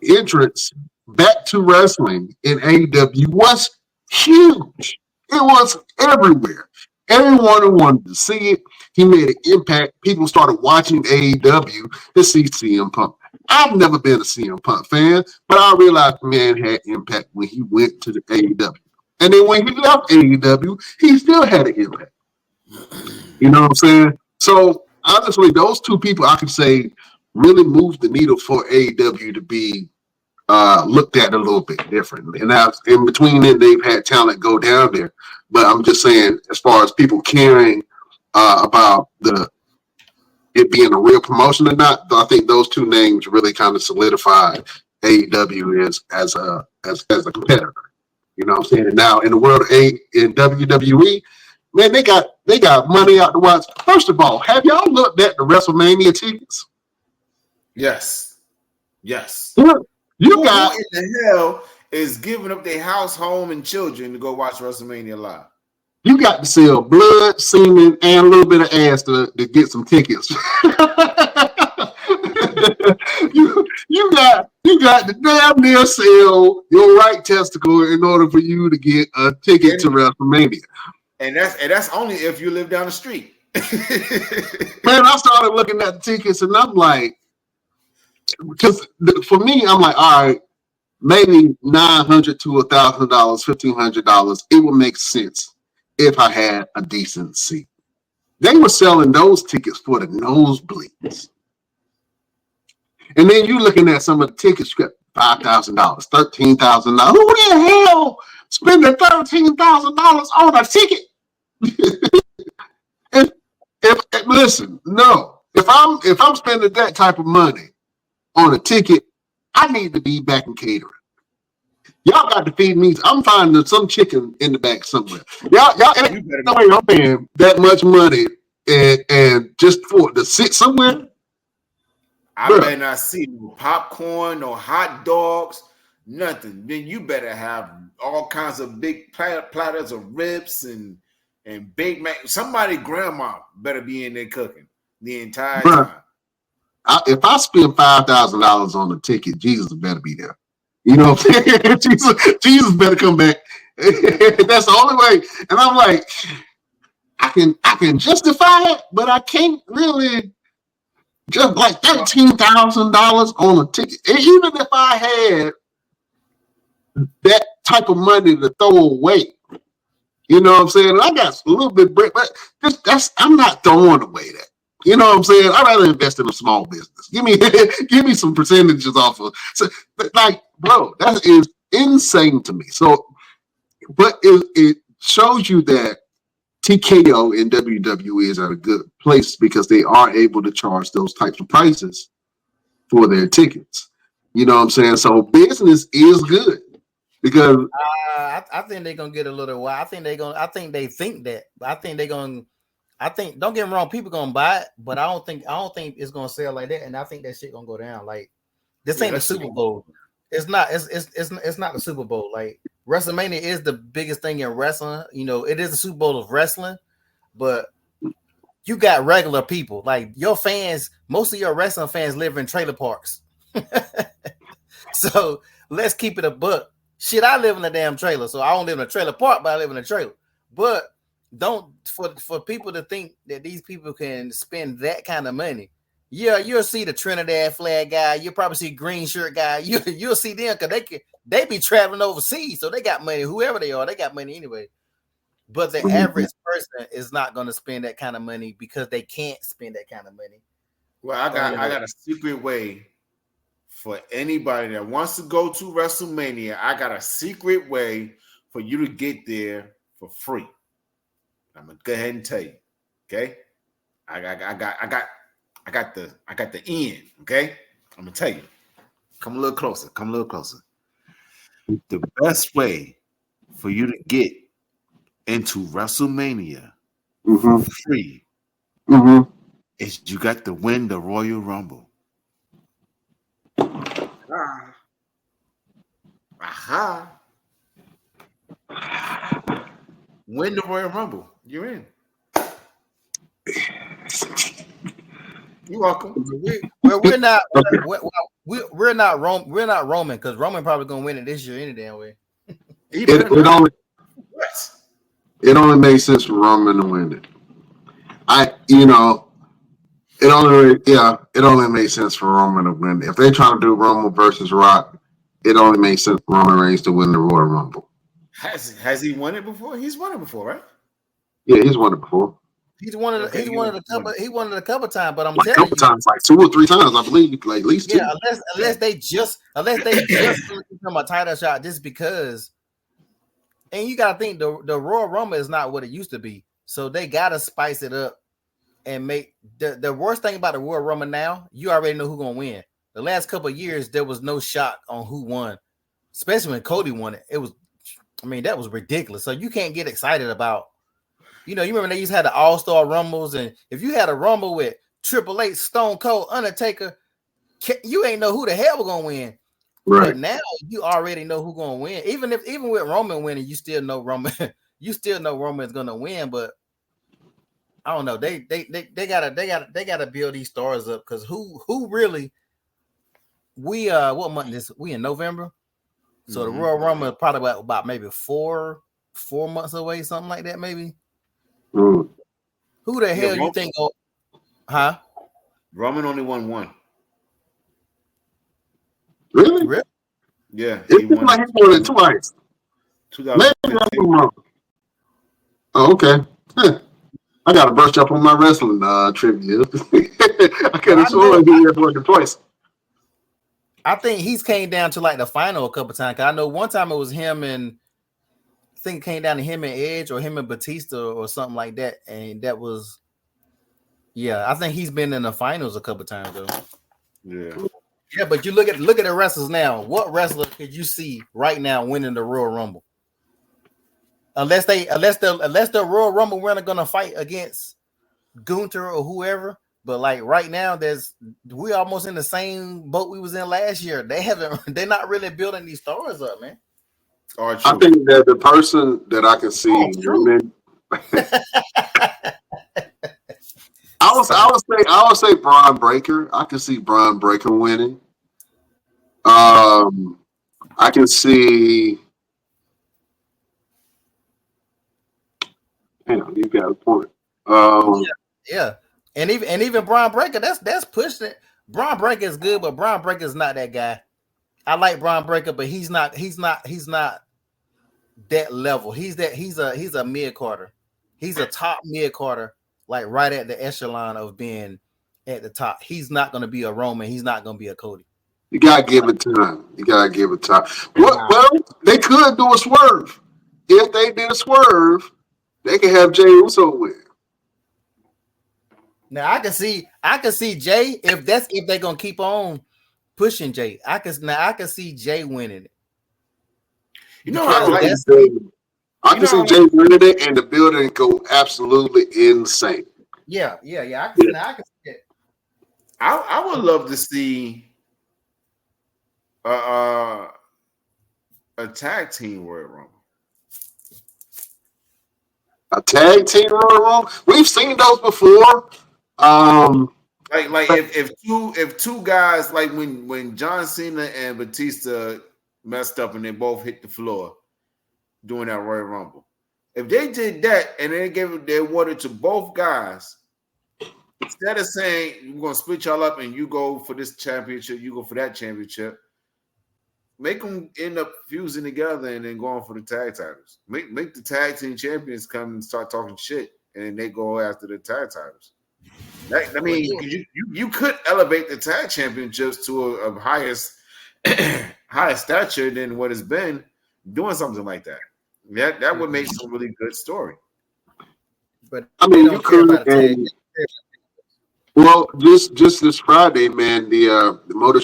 entrance back to wrestling in AEW was huge. It was everywhere. Everyone wanted to see it. He made an impact. People started watching AEW to see CM Punk. I've never been a CM Punk fan, but I realized the man had impact when he went to the AEW. And then when he left AEW, he still had an impact. You know what I'm saying? So honestly, those two people I could say really moved the needle for AEW to be looked at a little bit different. And now in between then, they've had talent go down there. But I'm just saying, as far as people caring about it being a real promotion or not, I think those two names really kind of solidified AEW as a competitor. You know what I'm saying? And now in the world of in WWE, man, they got money out the watch. First of all, have y'all looked at the WrestleMania tickets? Yes. You Who got in the hell is giving up their house, home, and children to go watch WrestleMania live? You got to sell blood, semen, and a little bit of ass to get some tickets. you got to damn near sell your right testicle in order for you to get a ticket to WrestleMania. And that's only if you live down the street. Man, I started looking at the tickets and I'm like, because for me, I'm like, all right, maybe $900 to $1,000, $1,500. It would make sense if I had a decent seat. They were selling those tickets for the nosebleeds. And then you're looking at some of the tickets, $5,000, $13,000. Who the hell spending $13,000 on a ticket? if listen, no. If I'm spending that type of money on a ticket, I need to be back in catering. Y'all got to feed me. I'm finding some chicken in the back somewhere. Y'all ain't no way I'm paying that much money and just for to sit somewhere. I better not see no popcorn, no hot dogs, nothing. Then you better have all kinds of big platters of ribs and Big Mac. Somebody grandma better be in there cooking the entire time. If I spend $5,000 on a ticket, Jesus better be there. You know what I'm saying? Jesus better come back. That's the only way. And I'm like, I can justify it, but I can't really just like $13,000 on a ticket. And even if I had that type of money to throw away, you know what I'm saying? I got a little bit of bread, but I'm not throwing away that. You know what I'm saying? I'd rather invest in a small business. Give me some percentages off of. So, like, bro, that is insane to me. So, but it shows you that TKO and WWE is at a good place because they are able to charge those types of prices for their tickets. You know what I'm saying? So business is good because I think they're gonna get a little while. I think they think that. But I think they're gonna. I think, don't get me wrong, people gonna buy it, but I don't think it's gonna sell like that. And I think that shit gonna go down. Like, this ain't the Super Bowl. It's not the Super Bowl. Like, WrestleMania is the biggest thing in wrestling. You know, it is the Super Bowl of wrestling, but you got regular people. Like, your fans, most of your wrestling fans live in trailer parks. So let's keep it a buck. Shit, I live in a damn trailer. So I don't live in a trailer park, but I live in a trailer. But don't for people to think that these people can spend that kind of money. Yeah, you'll see the Trinidad flag guy. You'll probably see green shirt guy. You'll see them because they be traveling overseas, so they got money. Whoever they are, they got money anyway. But the average person is not going to spend that kind of money because they can't spend that kind of money. Well, I got a secret way for anybody that wants to go to WrestleMania, I got a secret way for you to get there for free. I'm gonna go ahead and tell you. Okay, I got the end. Okay, I'm gonna tell you. Come a little closer. The best way for you to get into WrestleMania for free is you got to win the Royal Rumble. Aha. Win the Royal Rumble. You're in. You're welcome. We're not Roman because Roman probably gonna win it this year any damn way. It only makes sense for Roman to win it. It only makes sense for Roman to win. If they're trying to do Roman versus Rock, it only makes sense for Roman Reigns to win the Royal Rumble. Has he won it before? He's won it before, right? Yeah, he's won it before. He won it a couple times, but I'm like telling you, times, like 2 or 3 times, I believe, like at least 2. Yeah, unless they just become a title shot just because. And you gotta think the Royal Rumble is not what it used to be, so they gotta spice it up and make the worst thing about the Royal Rumble now. You already know who's gonna win. The last couple of years, there was no shock on who won, especially when Cody won it. That was ridiculous. So you can't get excited about. You remember they used to have the All-Star Rumbles, and if you had a Rumble with Triple H, Stone Cold, Undertaker, you ain't know who the hell was gonna win. Right. But now you already know who's gonna win. Even with Roman winning, you still know Roman. You still know Roman's gonna win. But I don't know. They gotta build these stars up because who really? What month is we in November? So the Royal Rumble is probably about maybe 4 months away, something like that, maybe. Who the hell you think? Roman only won 1. Really? Yeah. He won it twice. 2015. Oh, okay. I got to brush up on my wrestling trivia. I could have sworn he won it twice. I think he's came down to like the final a couple times. I know one time it was him and I think it came down to him and Edge or him and Batista or something like that. And that was, I think he's been in the finals a couple times though. Yeah. Yeah, but you look at the wrestlers now. What wrestler could you see right now winning the Royal Rumble? Unless the Royal Rumble winner gonna fight against Gunther or whoever. But like right now, we almost in the same boat we was in last year. They're not really building these stars up, man. I think that the person that I can see I would say Braun Breaker. I can see Braun Breaker winning. I can see. Damn, you got a point. Yeah, and even Braun Breaker. That's pushing it. Braun Breaker is good, but Braun Breaker is not that guy. I like Braun Breaker, but he's not that level. He's a mid Carter. He's a top mid Carter. Like right at the echelon of being at the top. He's not going to be a Roman. He's not going to be a Cody. You got to give it time. Well, they could do a swerve. If they did a swerve, they could have Jey Uso win. Now I can see Jey if they're going to keep on pushing Jey. I can see Jey winning it. I can see Jey winning it and the building go absolutely insane. Yeah. I can see it. I would love to see a tag team Royal Rumble. A tag team Royal Rumble? We've seen those before. If two guys like when John Cena and Batista messed up and they both hit the floor doing that Royal Rumble. If they did that and they gave their award to both guys, instead of saying we're gonna split y'all up and you go for this championship, you go for that championship, make them end up fusing together and then going for the tag titles. Make the tag team champions come and start talking shit, and then they go after the tag titles. I mean, you could elevate the tag championships to a highest stature than what it's been, doing something like that. That would make some really good story. But I they mean, you don't care could, about a tag. well, just this Friday, man, the Motor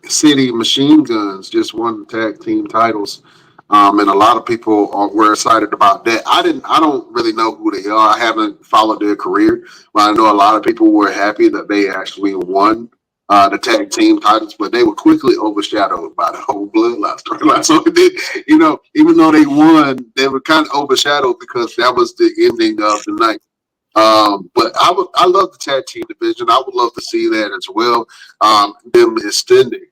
City Machine Guns just won the tag team titles, and a lot of people were excited about that. I don't really know who they are. I haven't followed their career, but I know a lot of people were happy that they actually won the tag team titles, but they were quickly overshadowed by the whole Bloodline storyline. So it did, even though they won, they were kind of overshadowed because that was the ending of the night. But I love the tag team division. I would love to see that as well. Them extending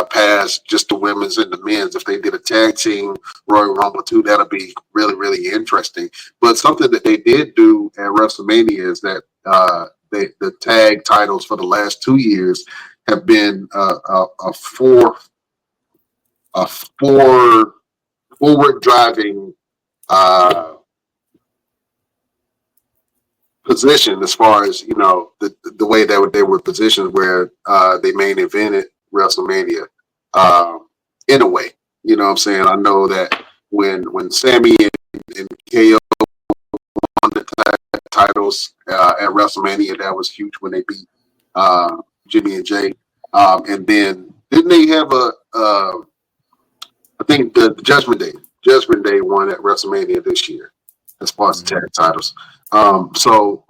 past just the women's and the men's. If they did a tag team Royal Rumble too, that'll be really, really interesting. But something that they did do at WrestleMania is that the tag titles for the last 2 years have been a forward driving position, as far as the way that they were positioned, where they main evented WrestleMania, in a way. You know what I'm saying? I know that when Sammy and KO won the titles at WrestleMania, that was huge when they beat Jimmy and Jay. And then didn't they have I think the Judgment Day won at WrestleMania this year as far as the tag titles. So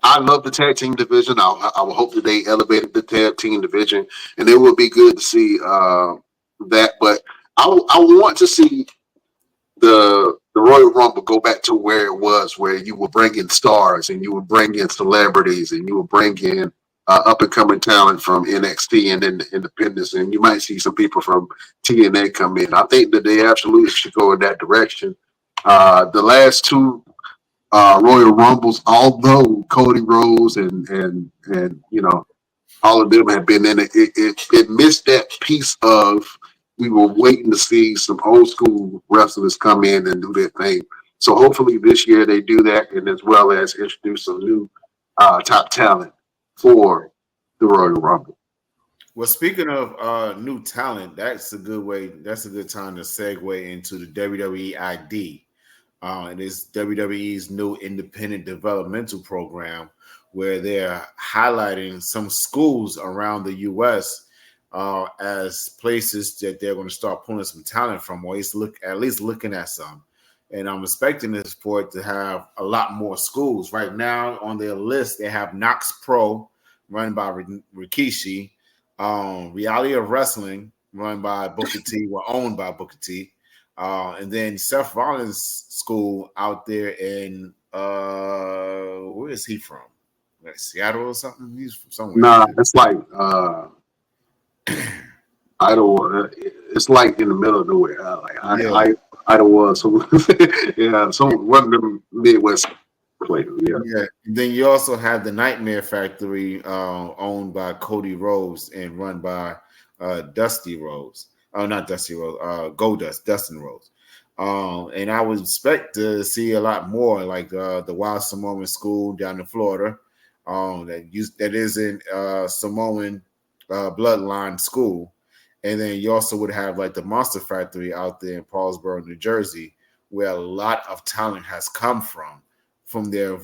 I love the tag team division. I will hope that they elevated the tag team division, and it would be good to see that. But I want to see the Royal Rumble go back to where it was, where you would bring in stars and you would bring in celebrities and you would bring in up and coming talent from NXT and then the independents, and you might see some people from TNA come in. I think that they absolutely should go in that direction. The last two Royal Rumbles, although Cody Rhodes and all of them have been in it, it missed that piece of, we were waiting to see some old school wrestlers come in and do their thing. So hopefully this year they do that, and as well as introduce some new top talent for the Royal Rumble. Well, speaking of new talent, that's a good way. That's a good time to segue into the WWE ID. It is WWE's new independent developmental program, where they're highlighting some schools around the U.S. As places that they're going to start pulling some talent from, or at least looking at some. And I'm expecting this for it to have a lot more schools. Right now on their list, they have Knox Pro, run by Rikishi, Reality of Wrestling, run by Booker T, owned by Booker T. And then Seth Rollins' school out there in where is he from? Like Seattle or something? He's from somewhere. Nah, it's like Idlewood. It's like in the middle of nowhere. Idlewood. So yeah, one of them Midwest places. Yeah. And then you also have the Nightmare Factory, owned by Cody Rhodes and run by Dusty Rhodes. Oh, not Dusty Rhodes. Goldust, Dustin Rhodes. And I would expect to see a lot more, like the Wild Samoan School down in Florida. That is in Samoan bloodline school. And then you also would have like the Monster Factory out there in Paulsboro, New Jersey, where a lot of talent has come from their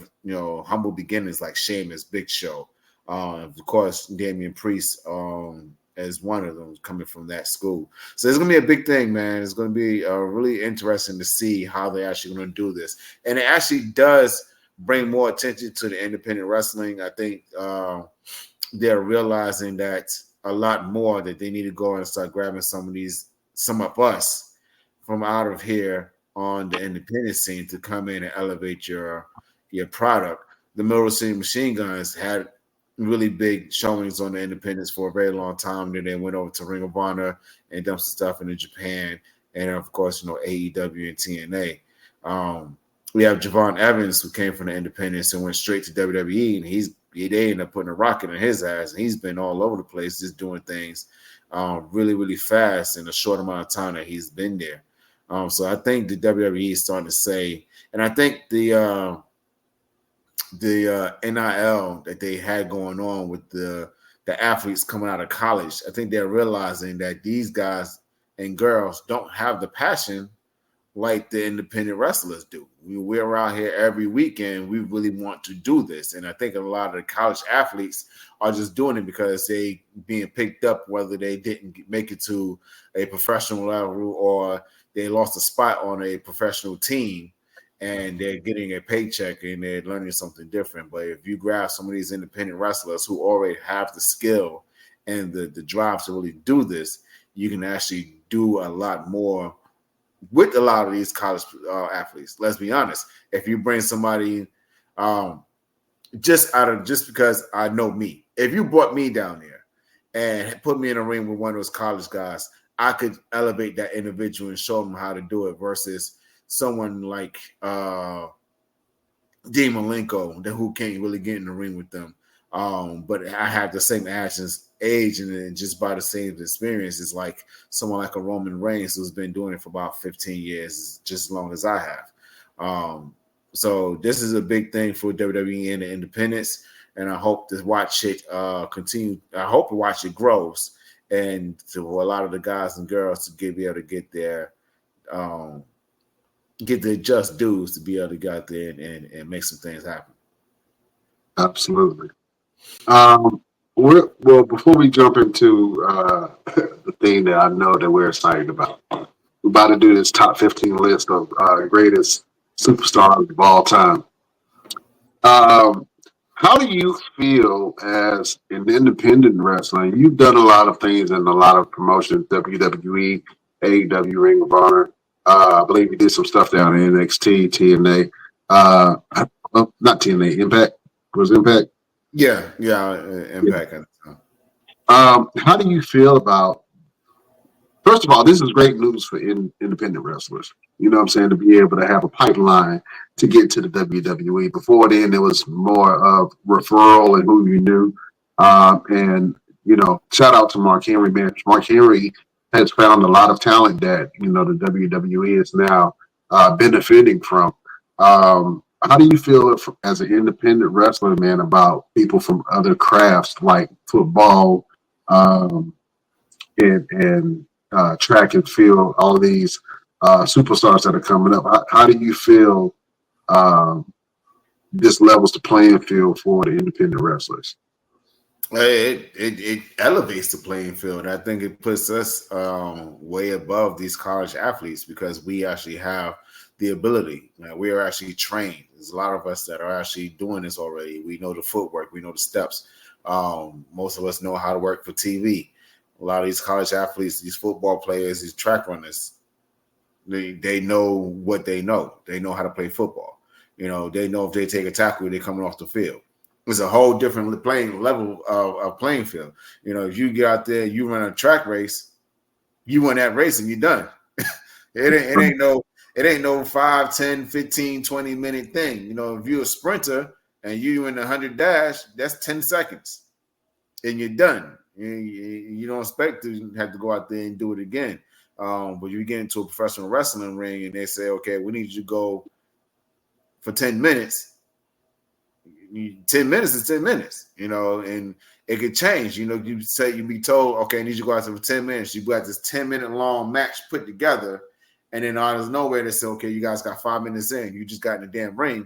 humble beginnings, like Sheamus, Big Show, of course Damian Priest as one of them coming from that school. So it's gonna be a big thing, man. It's gonna be really interesting to see how they're actually gonna do this, and it actually does bring more attention to the independent wrestling. I think they're realizing that a lot more, that they need to go and start grabbing some of us from out of here on the independent scene to come in and elevate your product. The Motor City Machine Guns had really big showings on the independents for a very long time. Then they went over to Ring of Honor and done some stuff in Japan, and of course, AEW and TNA. We have Javon Evans, who came from the independents and went straight to WWE, and they ended up putting a rocket in his ass, and he's been all over the place just doing things really, really fast in a short amount of time that he's been there. So I think the WWE is starting to say, and I think the the NIL that they had going on with the athletes coming out of college. I think they're realizing that these guys and girls don't have the passion like the independent wrestlers do. We're out here every weekend. We really want to do this. And I think a lot of the college athletes are just doing it because they being picked up, whether they didn't make it to a professional level or they lost a spot on a professional team, and they're getting a paycheck and they're learning something different. But if you grab some of these independent wrestlers who already have the skill and the drive to really do this, you can actually do a lot more with a lot of these college athletes. Let's be honest. If you bring somebody just because I know me, if you brought me down there and put me in a ring with one of those college guys, I could elevate that individual and show them how to do it versus someone like Dean Malenko, who can't really get in the ring with them. But I have the same age and just by the same experience is like someone like a Roman Reigns who's been doing it for about 15 years, just as long as I have. So this is a big thing for WWE and the independents, and I hope to watch it continue. I hope to watch it grows, and for a lot of the guys and girls to be able to get their just dues to be able to get out there and make some things happen. Absolutely. Well, before we jump into the thing that I know that we're excited about, we're about to do this top 15 list of greatest superstars of all time. How do you feel as an independent wrestler? You've done a lot of things in a lot of promotions, WWE, AEW, Ring of Honor. I believe you did some stuff down in NXT, TNA. Not TNA, Impact. Was Impact? Yeah, Impact. Yeah. How do you feel about? First of all, this is great news for independent wrestlers. You know what I'm saying? To be able to have a pipeline to get to the WWE. Before then, it was more of referral and who you knew. And, shout out to Mark Henry, man. Mark Henry has found a lot of talent that, the WWE is now benefiting from. How do you feel as an independent wrestler, man, about people from other crafts like football and track and field, all of these superstars that are coming up? How do you feel this levels the playing field for the independent wrestlers? It elevates the playing field. I think it puts us way above these college athletes because we actually have the ability. We are actually trained. There's a lot of us that are actually doing this already. We know the footwork. We know the steps. Most of us know how to work for TV. A lot of these college athletes, these football players, these track runners, they know what they know. They know how to play football. They know if they take a tackle, they're coming off the field. It's a whole different playing level of playing field. If you get out there, you run a track race, you win that race and you're done. It ain't no 5, 10, 15, 20-minute thing. If you're a sprinter and you in the 100 dash, that's 10 seconds and you're done. You don't expect to have to go out there and do it again. But you get into a professional wrestling ring and they say, okay, we need you to go for 10 minutes. 10 minutes is 10 minutes, and it could change. You be told, okay, I need you to go out there for 10 minutes. You got this 10-minute long match put together, and then out of nowhere they say, okay, you guys got 5 minutes in. You just got in the damn ring.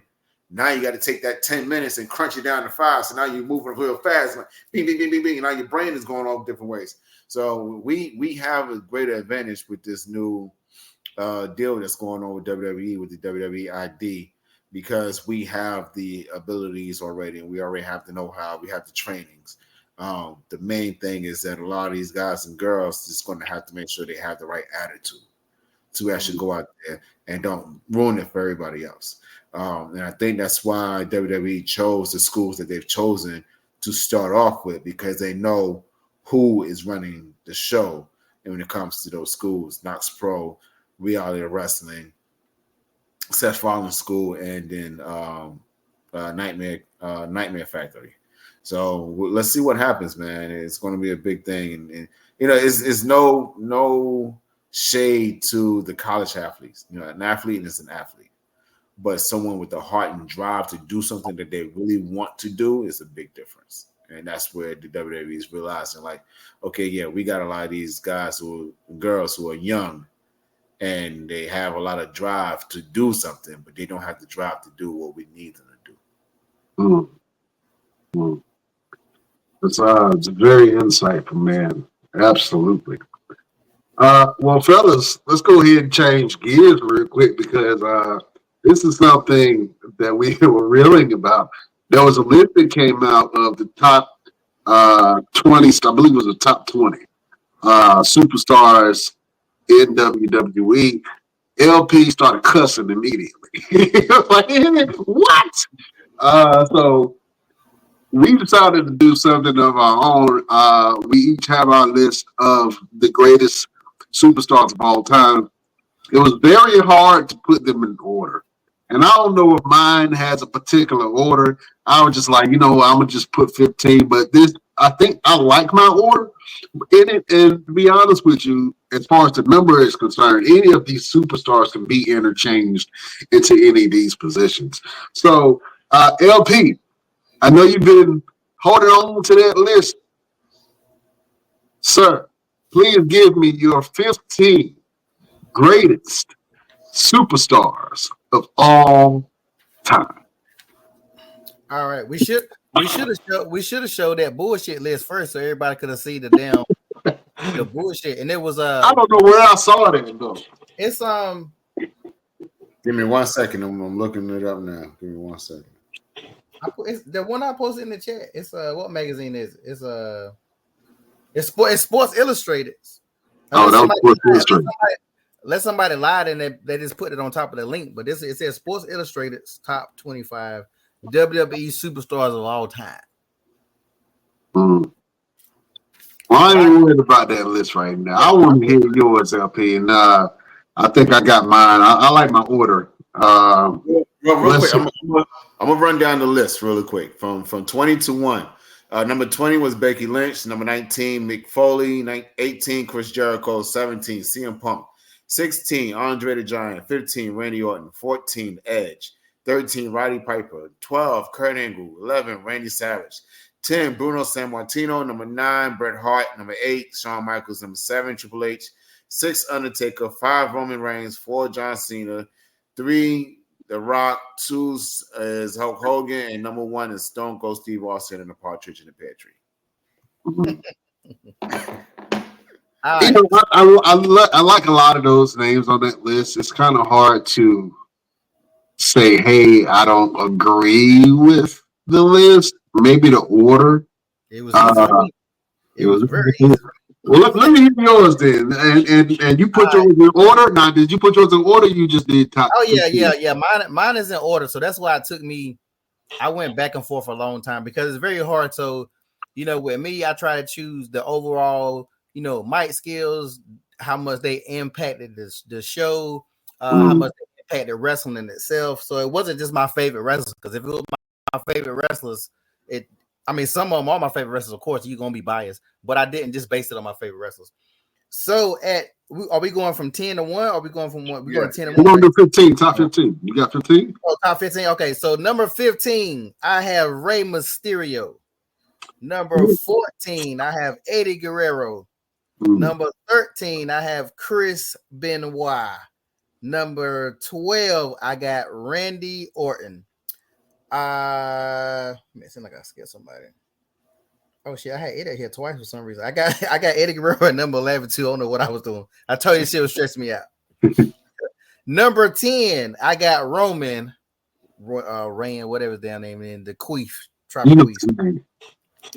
Now you got to take that 10 minutes and crunch it down to 5. So now you're moving real fast, like bing, bing, bing, bing, bing. And now your brain is going all different ways. So we have a greater advantage with this new deal that's going on with WWE, with the WWE ID. Because we have the abilities already and we already have the know-how, we have the trainings. The main thing is that a lot of these guys and girls is going to have to make sure they have the right attitude to actually go out there and don't ruin it for everybody else. And I think that's why WWE chose the schools that they've chosen to start off with, because they know who is running the show. And when it comes to those schools, Knox Pro, Reality Wrestling, Seth Rollins School, and then Nightmare Factory. So let's see what happens, man. It's going to be a big thing, and it's no shade to the college athletes. An athlete is an athlete, but someone with the heart and drive to do something that they really want to do is a big difference. And that's where the WWE is realizing, like, okay, yeah, we got a lot of these guys girls who are young and they have a lot of drive to do something, but they don't have the drive to do what we need them to do. It's a very insightful, man. Absolutely. Well, fellas, let's go ahead and change gears real quick because this is something that we were reeling about. There was a list that came out of the top 20, I believe it was the top 20 superstars in WWE. LP started cussing immediately. Like, what? So we decided to do something of our own. We each have our list of the greatest superstars of all time. It was very hard to put them in order. And I don't know if mine has a particular order. I was just like, I'm going to just put 15. But I think I like my order in it. And to be honest with you, as far as the number is concerned, any of these superstars can be interchanged into any of these positions. So, LP, I know you've been holding on to that list. Sir, please give me your 15 greatest superstars of all time. All right, we should have showed that bullshit list first so everybody could have seen the bullshit. And it was I don't know where I saw it though. It's Give me 1 second. I'm looking it up now. Give me 1 second. It's the one I posted in the chat. It's what magazine is it? It's Sports Illustrated. Oh, that was Sports Illustrated. Let somebody lie and they just put it on top of the link. But it says Sports Illustrated's top 25 WWE superstars of all time. Well, I ain't worried about that list right now. I want to hear yours, LP, and I think I got mine. I like my order. Real quick, I'm gonna run down the list really quick from 20 to 1. Number 20 was Becky Lynch. Number 19, Mick Foley. 18, Chris Jericho. 17, CM Punk. 16, Andre the Giant. 15, Randy Orton. 14, Edge. 13, Roddy Piper. 12, Kurt Angle. 11, Randy Savage. 10, Bruno Sammartino. Number 9, Bret Hart. Number 8, Shawn Michaels. Number 7, Triple H. 6, Undertaker. 5, Roman Reigns. 4, John Cena. 3, The Rock. 2 is Hulk Hogan, and number 1 is Stone Cold Steve Austin and the Partridge in the Pear Tree. I like a lot of those names on that list. It's kind of hard to say, hey, I don't agree with the list. Maybe the order. It was very easy. Well, let me hear yours then. And you put yours in order. Now, did you put yours in order? You just did top. Oh yeah. Mine is in order, so that's why it took me. I went back and forth for a long time because it's very hard. So, with me, I try to choose the overall, mic skills, how much they impacted the show, how much they impacted wrestling in itself. So it wasn't just my favorite wrestlers, because if it was my favorite wrestlers, some of them are my favorite wrestlers, of course, you're going to be biased, but I didn't just base it on my favorite wrestlers. So are we going from 10 to 1? Or are we going from 1? We're going 10 to 1. We're going to do 15, top 15. You got 15? Oh, top 15. Okay, so number 15, I have Rey Mysterio. Number 14, I have Eddie Guerrero. Number 13, I have Chris Benoit. Number 12, I got Randy Orton. It seems like I skipped somebody. Oh shit, I had Eddie here twice for some reason. I got Eddie Guerrero at number 11 too. I don't know what I was doing. I told you shit was stressing me out. Number 10, I got Roman Reigns, whatever his damn name is, the Queef.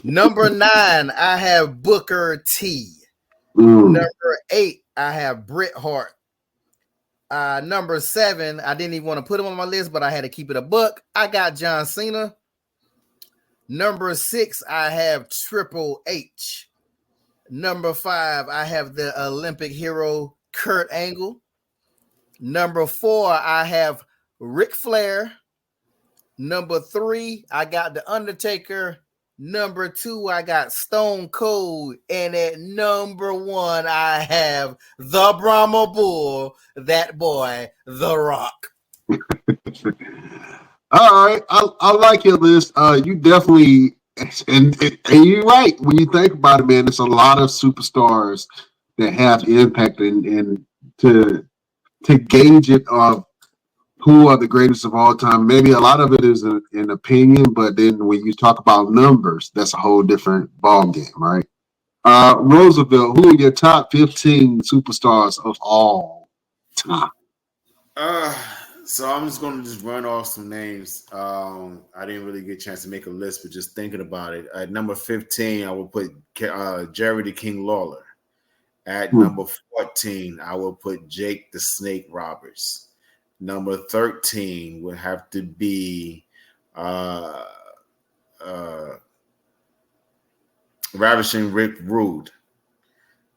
Number 9, I have Booker T. Number 8, I have Bret Hart. Number 7, I didn't even want to put him on my list, but I had to keep it a buck. I got John Cena. Number 6, I have Triple H. Number 5, I have the Olympic hero Kurt Angle. Number 4, I have Ric Flair. Number 3, I got The Undertaker. Number 2, I got Stone Cold. And at number 1, I have the Brahma Bull, that boy, The Rock. All right, I like your list. You definitely, and you're right when you think about it, man. There's a lot of superstars that have impact, and to gauge it of who are the greatest of all time. Maybe a lot of it is an opinion, but then when you talk about numbers, that's a whole different ball game, right? Roosevelt, who are your top 15 superstars of all time? Uh, so I'm just gonna just run off some names. I didn't really get a chance to make a list, but just thinking about it. At number 15, I will put Jerry the King Lawler. At number 14, I will put Jake the Snake Roberts. Number 13 would have to be Ravishing Rick Rude.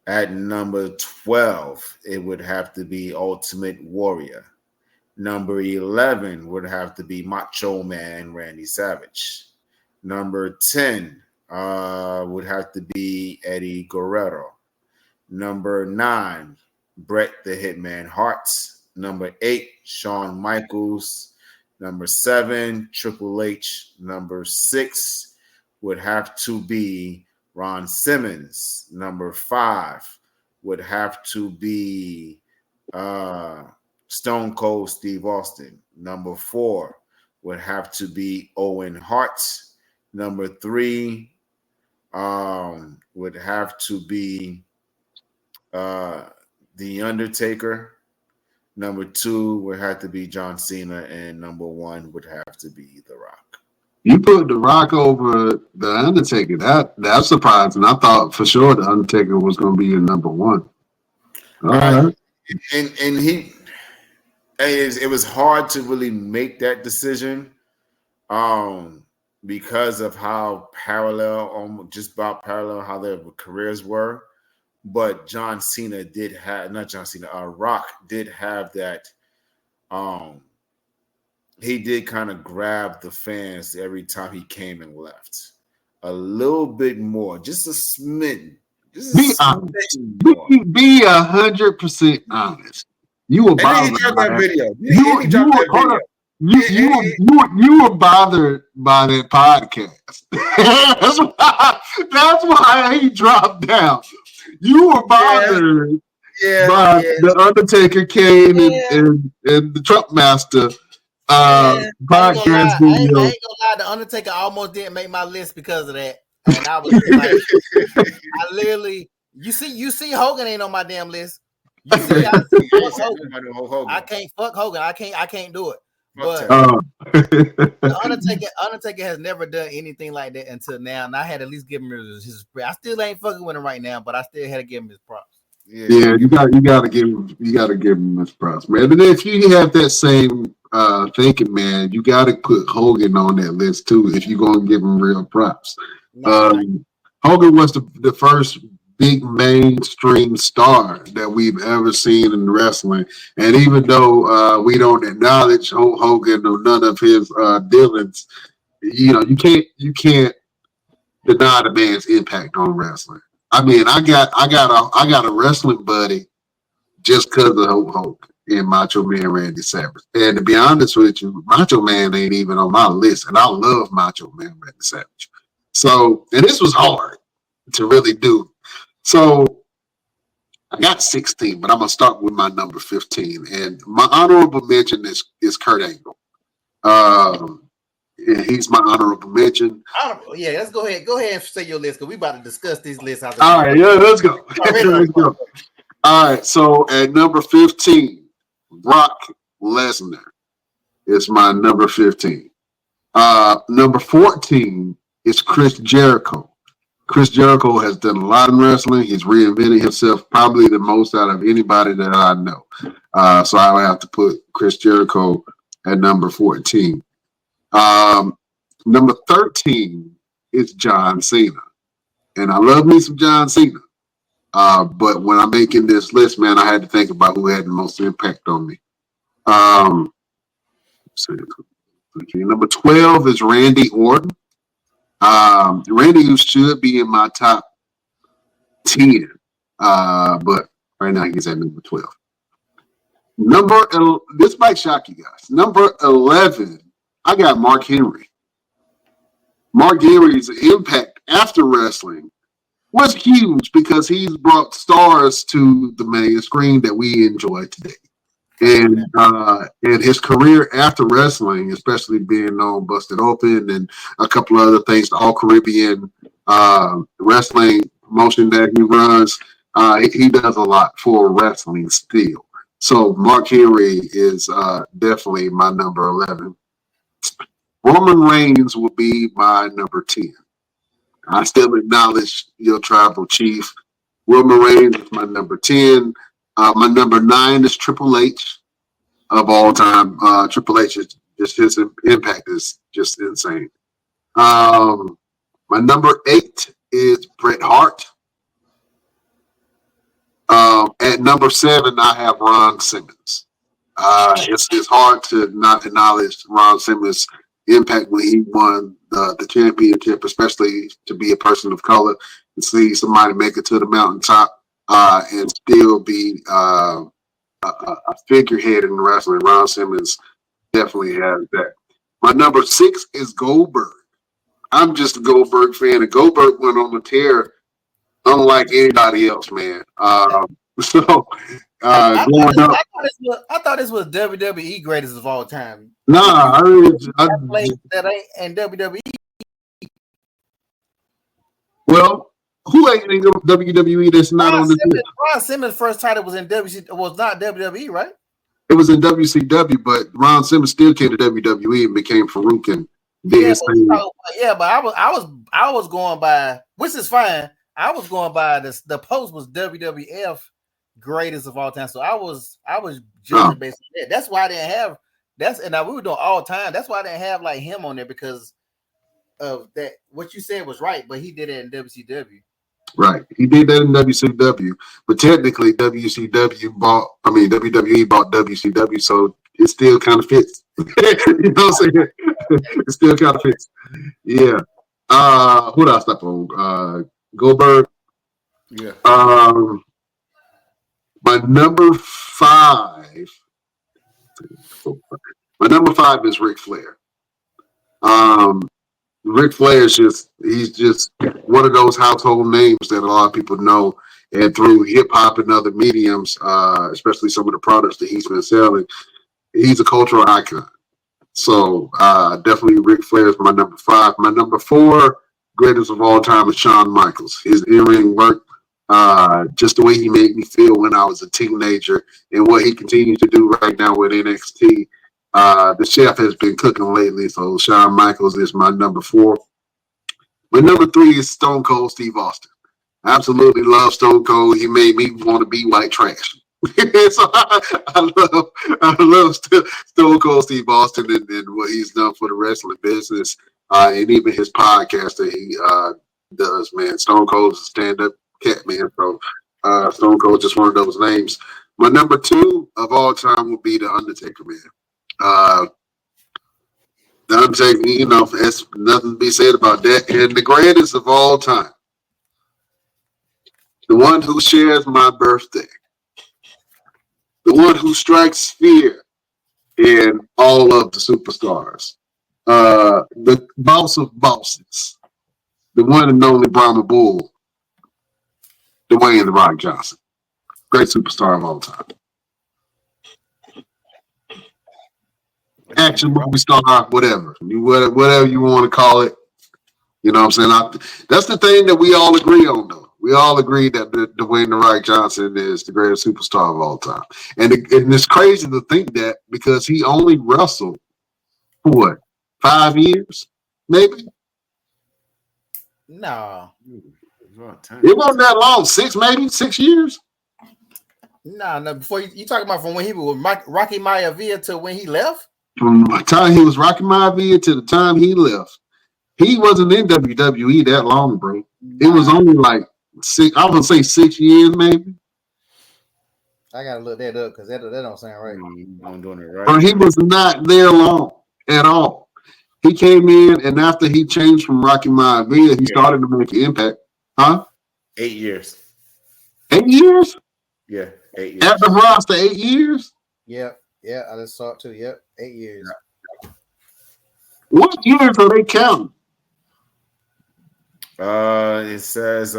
At number 12, it would have to be Ultimate Warrior. Number 11 would have to be Macho Man Randy Savage. Number 10 would have to be Eddie Guerrero. Number 9, Bret the Hitman Hart. Number 8, Shawn Michaels. Number 7, Triple H. Number 6 would have to be Ron Simmons. Number 5 would have to be Stone Cold Steve Austin. Number 4 would have to be Owen Hart. Number 3 would have to be The Undertaker. Number 2 would have to be John Cena, and number 1 would have to be The Rock. You put The Rock over The Undertaker. That's surprising. I thought for sure The Undertaker was going to be your number 1. All right. And it was hard to really make that decision because of how parallel, just about parallel how their careers were. But Rock did have that. He did kind of grab the fans every time he came and left. A little bit more, just a smidgen. Be 100% honest. You were bothered by that video. You were bothered by that podcast. That's why he dropped down. You were bothered by the Undertaker, Kane, and the Trump Master podcast video. I ain't gonna lie, the Undertaker almost didn't make my list because of that. And I was like, I literally, you see Hogan ain't on my damn list. You see, I can't fuck Hogan. I can't do it. But the Undertaker has never done anything like that until now, and I had to at least give him his. I still ain't fucking with him right now, but I still had to give him his props. Yeah, you got to give him his props, man. But if you have that same thinking, man, you got to put Hogan on that list too if you're gonna give him real props. Hogan was the first big mainstream star that we've ever seen in wrestling, and even though we don't acknowledge Hogan or none of his dealings, you can't deny the man's impact on wrestling. I mean, I got a wrestling buddy just because of Hogan and Macho Man Randy Savage. And to be honest with you, Macho Man ain't even on my list, and I love Macho Man Randy Savage. So, and this was hard to really do. So I got 16, but I'm gonna start with my number 15. And my honorable mention is Kurt Angle. He's my honorable mention. Yeah, let's go ahead. Go ahead and say your list because we about to discuss these lists. All right, yeah, let's go. Let's go. All right, so at number 15, Brock Lesnar is my number 15. Number 14 is Chris Jericho. Chris Jericho has done a lot in wrestling. He's reinvented himself probably the most out of anybody that I know. So I would have to put Chris Jericho at number 14. Number 13 is John Cena. And I love me some John Cena. But when I'm making this list, man, I had to think about who had the most impact on me. Number 12 is Randy Orton. Randy should be in my top 10, but right now he's at number 12. This might shock you guys. Number 11, I got Mark Henry. Mark Henry's impact after wrestling was huge because he's brought stars to the main screen that we enjoy today. And his career after wrestling, especially being on Busted Open and a couple of other things, the All Caribbean wrestling promotion that he runs, he does a lot for wrestling still. So Mark Henry is definitely my number 11. Roman Reigns will be my number 10. I still acknowledge your tribal chief. Roman Reigns is my number 10. My number 9 is Triple H of all time. Triple H is just his impact is just insane. My number 8 is Bret Hart. At number 7, I have Ron Simmons. It's hard to not acknowledge Ron Simmons' impact when he won the championship, especially to be a person of color and see somebody make it to the mountaintop and still be a figurehead in wrestling. Ron Simmons definitely has that. My number 6 is Goldberg. I'm just a Goldberg fan, and Goldberg went on a tear unlike anybody else, man. I thought this was WWE greatest of all time. Nah, that ain't WWE. Well, who ain't in WWE that's not on the list? Ron Simmons' first title was in was not WWE, right? It was in WCW, but Ron Simmons still came to WWE and became Farouk and did his thing. But I was going by, which is fine. I was going by this. The post was WWF greatest of all time, so I was judging based on that. That's why I didn't have and now we were doing all time. That's why I didn't have like him on there because of that. What you said was right, but he did it in WCW. Right, he did that in WCW, but technically WWE bought WCW, so it still kind of fits. You know what I'm saying? It still kind of fits. Yeah. What else up on? Goldberg. Yeah. My number 5. My number 5 is Ric Flair. Ric Flair is he's just one of those household names that a lot of people know, and through hip hop and other mediums, especially some of the products that he's been selling, he's a cultural icon. So definitely Ric Flair is my number 5. My number 4, greatest of all time, is Shawn Michaels. His in-ring work, just the way he made me feel when I was a teenager, and what he continues to do right now with NXT. The chef has been cooking lately, so Shawn Michaels is my number 4. My number 3 is Stone Cold Steve Austin. I absolutely love Stone Cold. He made me want to be white trash. So I love Stone Cold Steve Austin and what he's done for the wrestling business, and even his podcast that he does. Man, Stone Cold is a stand-up cat, man. So Stone Cold just one of those names. My number 2 of all time would be The Undertaker, man. The Undertaker, there's nothing to be said about that. And the greatest of all time, the one who shares my birthday, the one who strikes fear in all of the superstars, the boss of bosses, the one and only Brahma Bull, Dwayne "The Rock" Johnson, great superstar of all time. Action movie star, whatever you want to call it. You know what I'm saying? That's the thing that we all agree on, though. We all agree that Dwayne "The Rock" Johnson is the greatest superstar of all time. And it's crazy to think that because he only wrestled for what, 5 years, maybe? No. It wasn't that long. 6 years? No. Before you talking about from when he was Rocky Maivia to when he left? From the time he was Rocky Maivia to the time he left. He wasn't in WWE that long, bro. It was only like 6, I would say 6 years, maybe. I gotta look that up because that don't sound right. I'm doing it right. Or he was not there long at all. He came in, and after he changed from Rocky Maivia, he started to make an impact. Huh? 8 years. 8 years? Yeah, 8 years. At the roster, 8 years? Yeah, I just saw it too. Yep, 8 years. What years are they counting? It says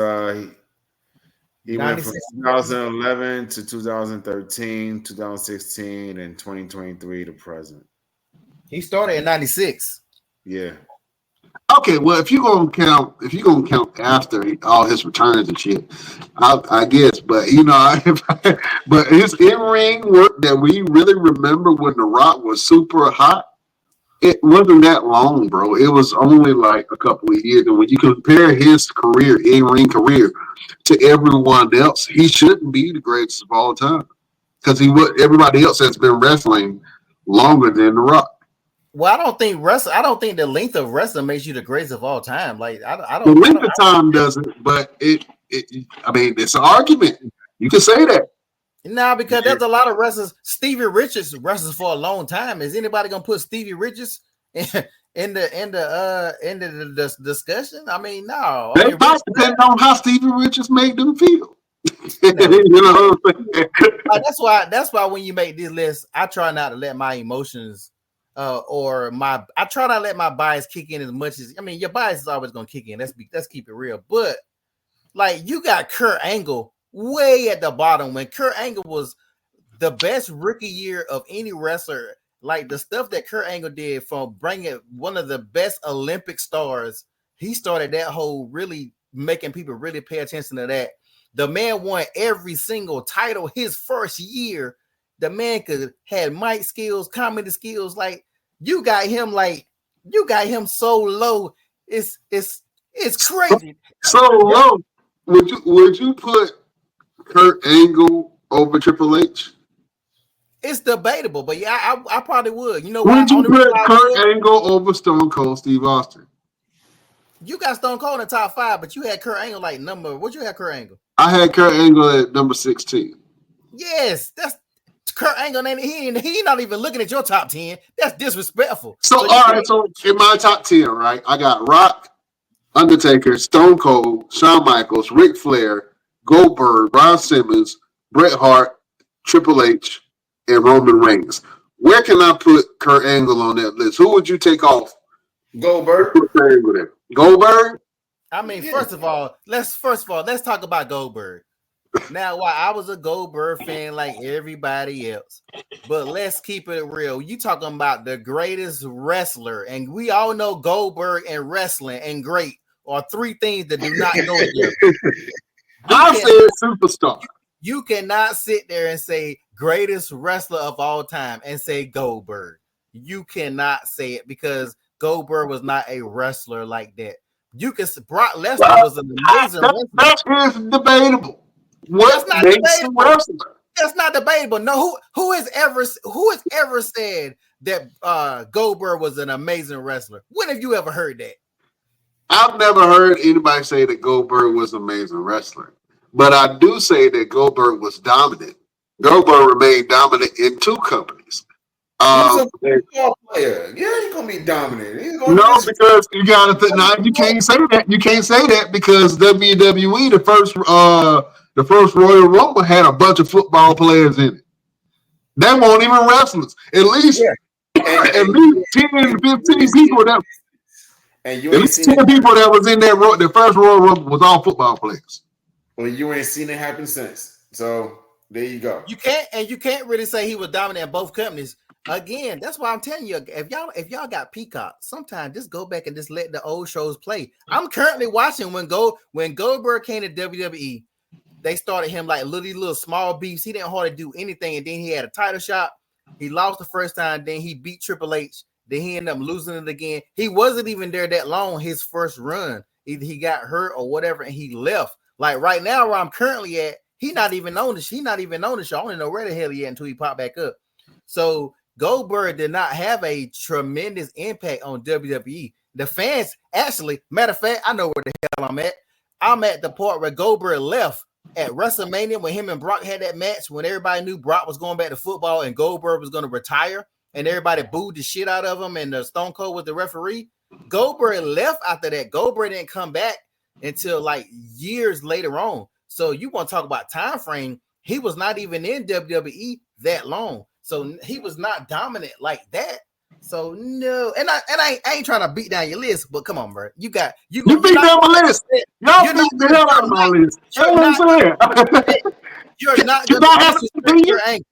he went from 96. 2011 to 2013, 2016, and 2023 to present. He started in 96. Yeah. Okay, well, if you're gonna count after all his returns and shit, I guess. But but his in-ring work that we really remember when The Rock was super hot, it wasn't that long, bro. It was only like a couple of years. And when you compare his career, in-ring career, to everyone else, he shouldn't be the greatest of all time because everybody else has been wrestling longer than The Rock. Well, I don't think the length of wrestling makes you the greatest of all time. Like I The don't. length of time doesn't, but I mean, it's an argument. You can say that. No, because there's a lot of wrestlers. Stevie Richards wrestles for a long time. Is anybody gonna put Stevie Richards in the discussion? I mean, no. They might depend on how Stevie Richards made them feel. No. You know what I'm saying? That's why when you make this list, I try not to let my emotions I try not to let my bias kick in as much as your bias is always gonna kick in. Let's keep it real. But like you got Kurt Angle way at the bottom when Kurt Angle was the best rookie year of any wrestler. Like the stuff that Kurt Angle did from bringing one of the best Olympic stars, he started that whole really making people really pay attention to that. The man won every single title his first year. The man had mic skills, comedy skills. Like you got him so low. It's crazy. So low. Would you put Kurt Angle over Triple H? It's debatable, but yeah, I probably would. You know what? Would you put Kurt Angle over Stone Cold Steve Austin? You got Stone Cold in the top 5, but you had Kurt Angle like number. What you had Kurt Angle? I had Kurt Angle at number 16. Yes, that's Kurt Angle, and he not even looking at your top 10. That's disrespectful. So all right, so in my top 10, right, I got Rock, Undertaker, Stone Cold, Shawn Michaels, Ric Flair, Goldberg, Ron Simmons, Bret Hart, Triple H, and Roman Reigns. Where can I put Kurt Angle on that list? Who would you take off? Goldberg. Goldberg? I mean, first of all, let's talk about Goldberg. Now, while I was a Goldberg fan like everybody else, but let's keep it real. You talking about the greatest wrestler, and we all know Goldberg and wrestling and great are 3 things that do not go together. I said superstar. You cannot sit there and say greatest wrestler of all time and say Goldberg. You cannot say it because Goldberg was not a wrestler like that. You can Brock Lesnar was an amazing wrestler. That is debatable. What's not debatable? That's not debatable. No, who has ever said that Goldberg was an amazing wrestler? When have you ever heard that? I've never heard anybody say that Goldberg was an amazing wrestler. But I do say that Goldberg was dominant. Goldberg remained dominant in 2 companies. He's a football player. Yeah, he's gonna be dominant. Because you gotta you can't say that. You can't say that because WWE, the first Royal Rumble had a bunch of football players in it. They weren't even wrestlers. At least 10 to 15 people that. And you at least 10 people that was in that the first Royal Rumble was all football players. Well, you ain't seen it happen since. So there you go. You can't really say he was dominant in both companies. Again, that's why I'm telling you, if y'all got Peacock, sometimes just go back and just let the old shows play. I'm currently watching when Goldberg came to WWE, they started him like little small beefs. He didn't hardly do anything, and then he had a title shot. He lost the first time, then he beat Triple H. Then he ended up losing it again. He wasn't even there that long his first run. Either he got hurt or whatever, and he left. Like right now, where I'm currently at, he not even on the show. I don't even know where the hell he at until he popped back up. So Goldberg did not have a tremendous impact on WWE. The fans, actually, matter of fact, I know where the hell I'm at. I'm at the part where Goldberg left at WrestleMania when him and Brock had that match when everybody knew Brock was going back to football and Goldberg was going to retire and everybody booed the shit out of him and the Stone Cold was the referee. Goldberg left after that. Goldberg didn't come back until like years later on. So you want to talk about time frame. He was not even in WWE that long. So he was not dominant like that. So no, and I ain't trying to beat down your list, but come on, bro. You beat down my list. Y'all beat the hell out of my list. That's what I'm saying. You're not gonna disrespect your angle.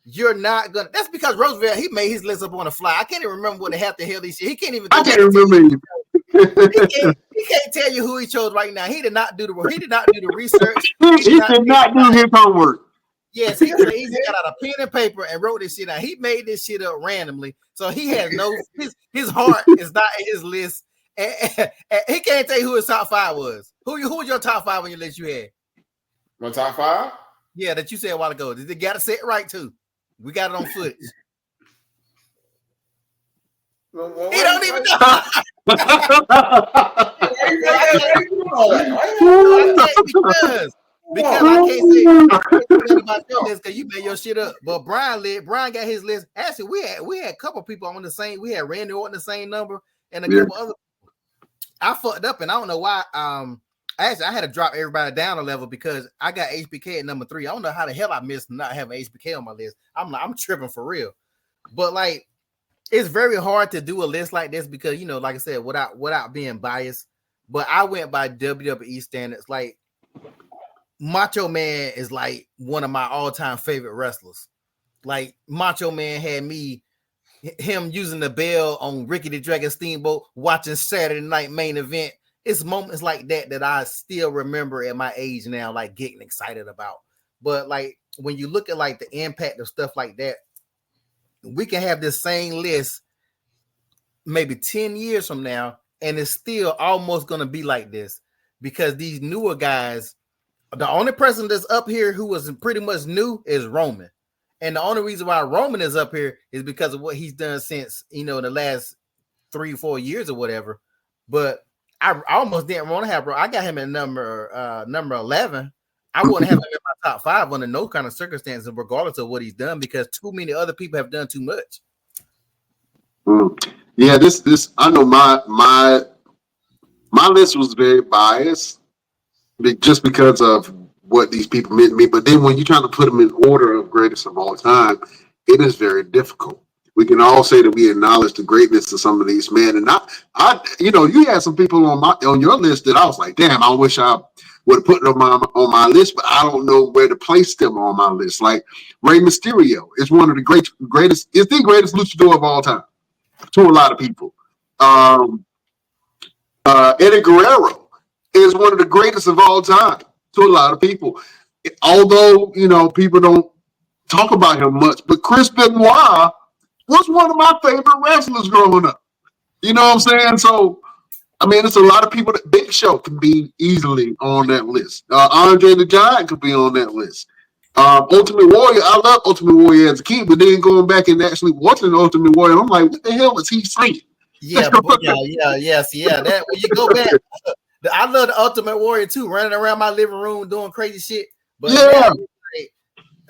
You're not gonna. That's because Roosevelt, he made his list up on the fly. I can't even remember what the hell he said. He can't even. I can't remember. He can't tell you who he chose right now. He did not do the research. He did not do his homework. Yes, he got out a pen and paper and wrote this shit out. He made this shit up randomly, so he has no. His heart is not in his list, and he can't tell you who his top 5 was. Who was your top 5 on your list you had? My top 5? Yeah, that you said a while ago. They got to say it right too. We got it on footage. Well, he don't even know. Because I can't say about your list because you made your shit up. But Brian got his list. Actually, we had a couple people on the same. We had Randy Orton the same number and a couple other. I fucked up and I don't know why. Actually, I had to drop everybody down a level because I got HBK at number 3. I don't know how the hell I missed not having HBK on my list. I'm tripping for real. But like, it's very hard to do a list like this because like I said, without being biased. But I went by WWE standards. Like, Macho Man is like one of my all-time favorite wrestlers. Like, Macho Man had him using the bell on Ricky the Dragon Steamboat, watching Saturday Night Main Event. It's moments like that I still remember at my age now, like getting excited about. But like when you look at like the impact of stuff like that, we can have this same list maybe 10 years from now, and it's still almost going to be like this because these newer guys, the only person that's up here who was pretty much new is Roman. And the only reason why Roman is up here is because of what he's done since, the last 3 or 4 years or whatever. But I almost didn't want to have, bro. I got him at number 11. I wouldn't have him in my top 5 under no kind of circumstances, regardless of what he's done, because too many other people have done too much. Yeah, this I know my list was very biased just because of what these people meant to me. But then when you're trying to put them in order of greatest of all time, it is very difficult. We can all say that we acknowledge the greatness of some of these men. And I you had some people on your list that I was like, damn, I wish I would have put them on my list, but I don't know where to place them on my list. Like Rey Mysterio is one of the greatest, is the greatest luchador of all time to a lot of people. Eddie Guerrero is one of the greatest of all time to a lot of people. Although, people don't talk about him much, but Chris Benoit was one of my favorite wrestlers growing up. You know what I'm saying? So, I mean, it's a lot of people that Big Show can be easily on that list. Andre the Giant could be on that list. Ultimate Warrior, I love Ultimate Warrior as a kid, but then going back and actually watching Ultimate Warrior, I'm like, what the hell was he saying? Yeah. That when you go back, I love the Ultimate Warrior too, running around my living room doing crazy shit. But yeah.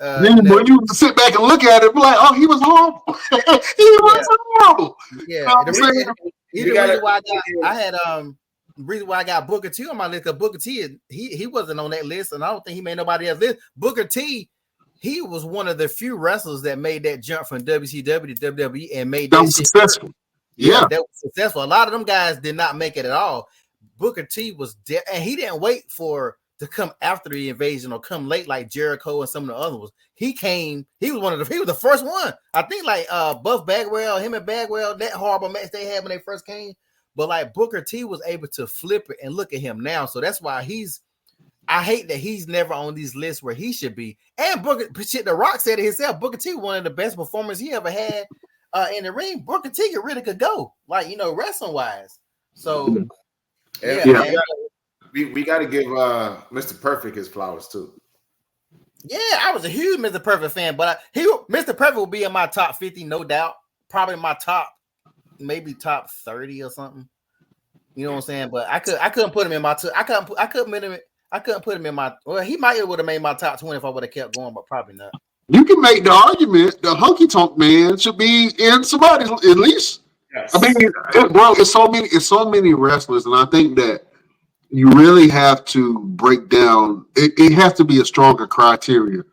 Then when you sit back and look at it, be like, oh, he was horrible. He was horrible. Yeah. The reason why I got Booker T on my list, because Booker T, he wasn't on that list, and I don't think he made nobody else's list. Booker T, he was one of the few wrestlers that made that jump from WCW to WWE and made that successful. Yeah, that was successful. A lot of them guys did not make it at all. Booker T was and he didn't wait to come after the invasion or come late like Jericho and some of the other ones. He was the first one. I think like Buff Bagwell, him and Bagwell, that horrible match they had when they first came. But like Booker T was able to flip it, and look at him now. So that's why I hate that he's never on these lists where he should be. And The Rock said it himself. Booker T, one of the best performers he ever had in the ring. Booker T really could go, like, wrestling wise. So yeah. We got to give Mr. Perfect his flowers too. Yeah, I was a huge Mr. Perfect fan, but Mr. Perfect will be in my top 50, no doubt. Probably my maybe top 30 or something. You know what I'm saying? But I couldn't put him in my I couldn't put him in my. Well, he might would have made my top 20 if I would have kept going, but probably not. You can make the argument the Honky Tonk Man should be in somebody's at least. Yes. I mean, it's so many wrestlers, and I think that you really have to break down. It has to be a stronger criteria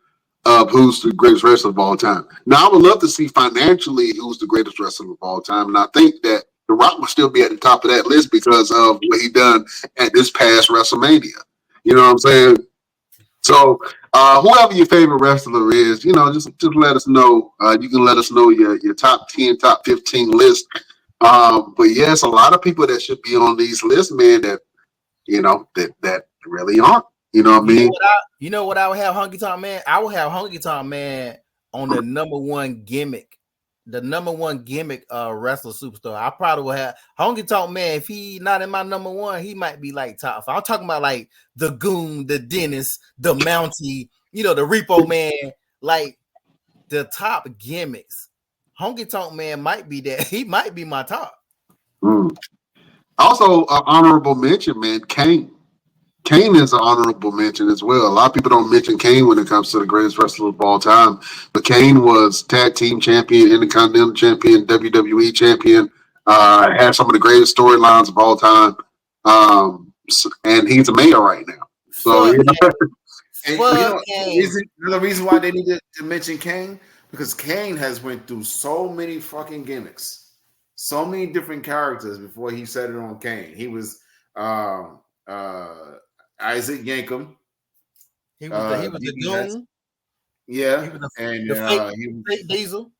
of who's the greatest wrestler of all time. Now, I would love to see financially who's the greatest wrestler of all time, and I think that The Rock will still be at the top of that list because of what he done at this past WrestleMania. You know what I'm saying? So, whoever your favorite wrestler is, just let us know. You can let us know your top 10, top 15 list. But yes, a lot of people that should be on these lists, man, that that really aren't. You know what I mean? You know what I would have Honky Tonk Man? I would have Honky Tonk Man on the number one gimmick wrestler superstar. I probably would have Honky Tonk Man. If he not in my number one, he might be like top 5. I'm talking about like the Goon, the Dennis, the Mountie, the Repo Man, like the top gimmicks. Honky Tonk Man might be that. He might be my top. Also, honorable mention, man, Kane. Kane is an honorable mention as well. A lot of people don't mention Kane when it comes to the greatest wrestler of all time, but Kane was tag team champion, Intercontinental champion, WWE champion, had some of the greatest storylines of all time, and he's a mayor right now. So, the reason why they need to mention Kane, because Kane has went through so many fucking gimmicks, so many different characters before he settled on Kane. He was Isaac Yankem. He was the Goon. Yeah, he was he was Diesel.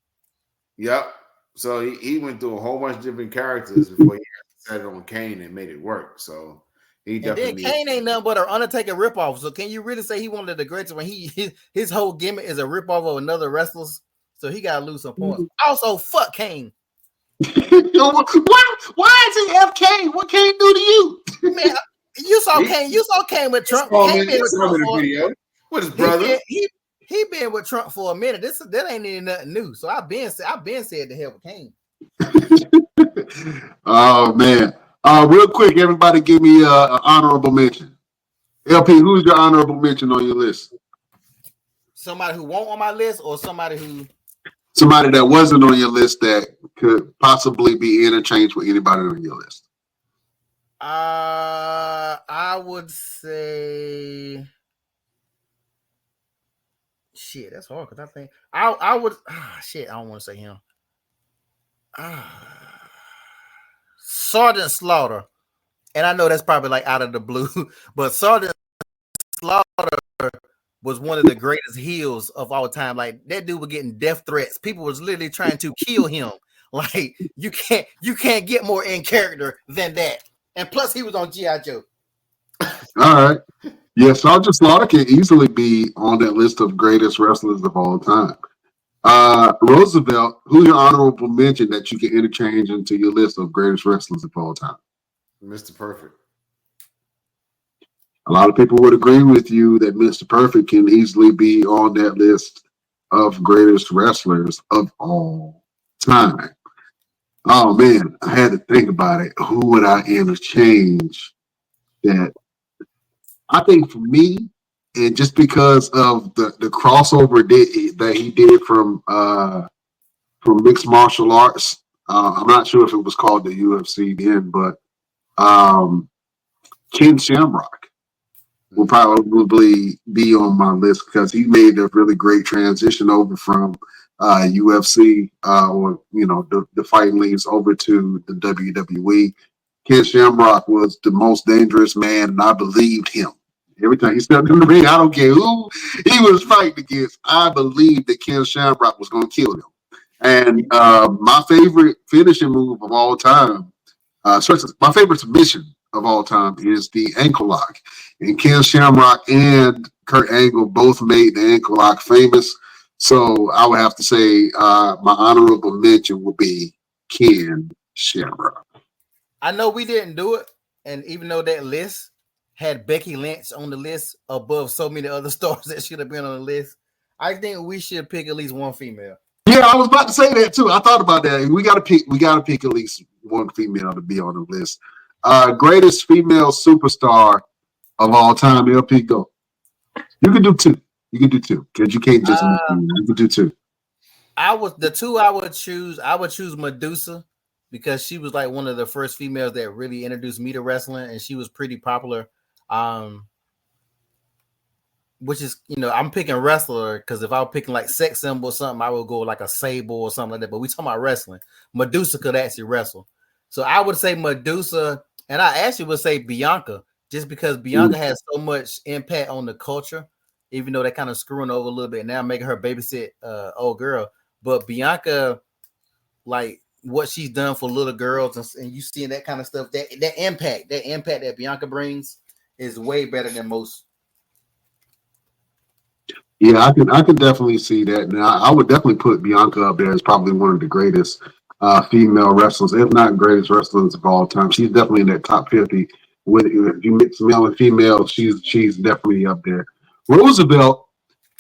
Yep. So he went through a whole bunch of different characters before he settled on Kane and made it work. So he definitely. And then Kane ain't nothing but an Undertaker ripoff. So can you really say he one of the greatest when his whole gimmick is a ripoff of another wrestler's? So he got to lose some points. Also, fuck Kane. Why is he F Kane? What Kane do to you? Man, you saw Kane. You saw Kane with Trump. Kane been with Trump for video with his brother. He been with Trump for a minute. That ain't even nothing new. So I've been said to hell with Kane. Oh man. Real quick, everybody give me an honorable mention. LP, who's your honorable mention on your list? Somebody who won't on my list, or somebody that wasn't on your list that could possibly be interchanged with anybody on your list. I would say shit. That's hard because I think I would. Shit, I don't want to say him. Sergeant Slaughter, and I know that's probably like out of the blue, but Sergeant Slaughter was one of the greatest heels of all time. Like that dude was getting death threats. People was literally trying to kill him. Like you can't get more in character than that. And plus, he was on G.I. Joe. All right. Yeah, Sergeant Slaughter can easily be on that list of greatest wrestlers of all time. Roosevelt, who's your honorable mention that you can interchange into your list of greatest wrestlers of all time? Mr. Perfect. A lot of people would agree with you that Mr. Perfect can easily be on that list of greatest wrestlers of all time. Oh man, I had to think about it. Who would I interchange? That I think for me, and just because of the crossover that he did from mixed martial arts, I'm not sure if it was called the UFC then, but Ken Shamrock will probably be on my list because he made a really great transition over from UFC or the fighting leagues over to the WWE. Ken Shamrock was the most dangerous man, and I believed him. Every time he stepped in the ring, I don't care who he was fighting against, I believed that Ken Shamrock was going to kill him. And my favorite finishing move of all time, my favorite submission of all time is the ankle lock. And Ken Shamrock and Kurt Angle both made the ankle lock famous. So I would have to say my honorable mention would be Ken Shamrock. I know we didn't do it, and even though that list had Becky Lynch on the list above so many other stars that should have been on the list, I think we should pick at least one female. Yeah, I was about to say that too. I thought about that. We gotta pick at least one female to be on the list. Greatest female superstar of all time, LP, go. You can do two. Because you can't just you can do two. I would choose Medusa, because she was like one of the first females that really introduced me to wrestling, and she was pretty popular. which is, I'm picking wrestler because if I was picking like sex symbol or something, I would go like a Sable or something like that. But we talking about wrestling. Medusa could actually wrestle. So I would say Medusa, and I actually would say Bianca, just because Bianca has so much impact on the culture, even though they're kind of screwing over a little bit now, making her babysit old girl. But Bianca, like what she's done for little girls, and you seeing that kind of stuff, that impact that Bianca brings is way better than most. Yeah, I can definitely see that. Now, I would definitely put Bianca up there as probably one of the greatest female wrestlers, if not greatest wrestlers of all time. She's definitely in that top 50. If you mix male and female, she's definitely up there. Roosevelt,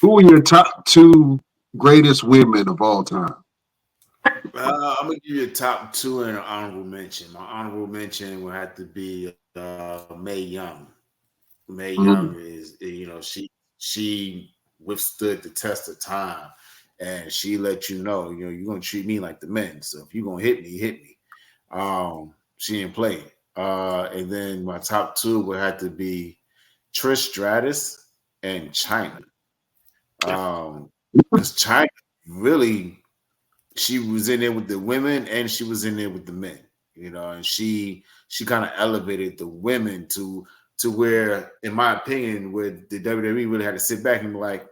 who are your top 2 greatest women of all time? I'm gonna give you a top 2 and an honorable mention. My honorable mention will have to be Mae Young. Mae Young is, she withstood the test of time, and she let you know, you're gonna treat me like the men. So if you're gonna hit me, hit me. She didn't play. And then my top 2 would have to be Trish Stratus and China. Because China really, she was in there with the women and she was in there with the men, and she kind of elevated the women to where, in my opinion, where the WWE really had to sit back and be like,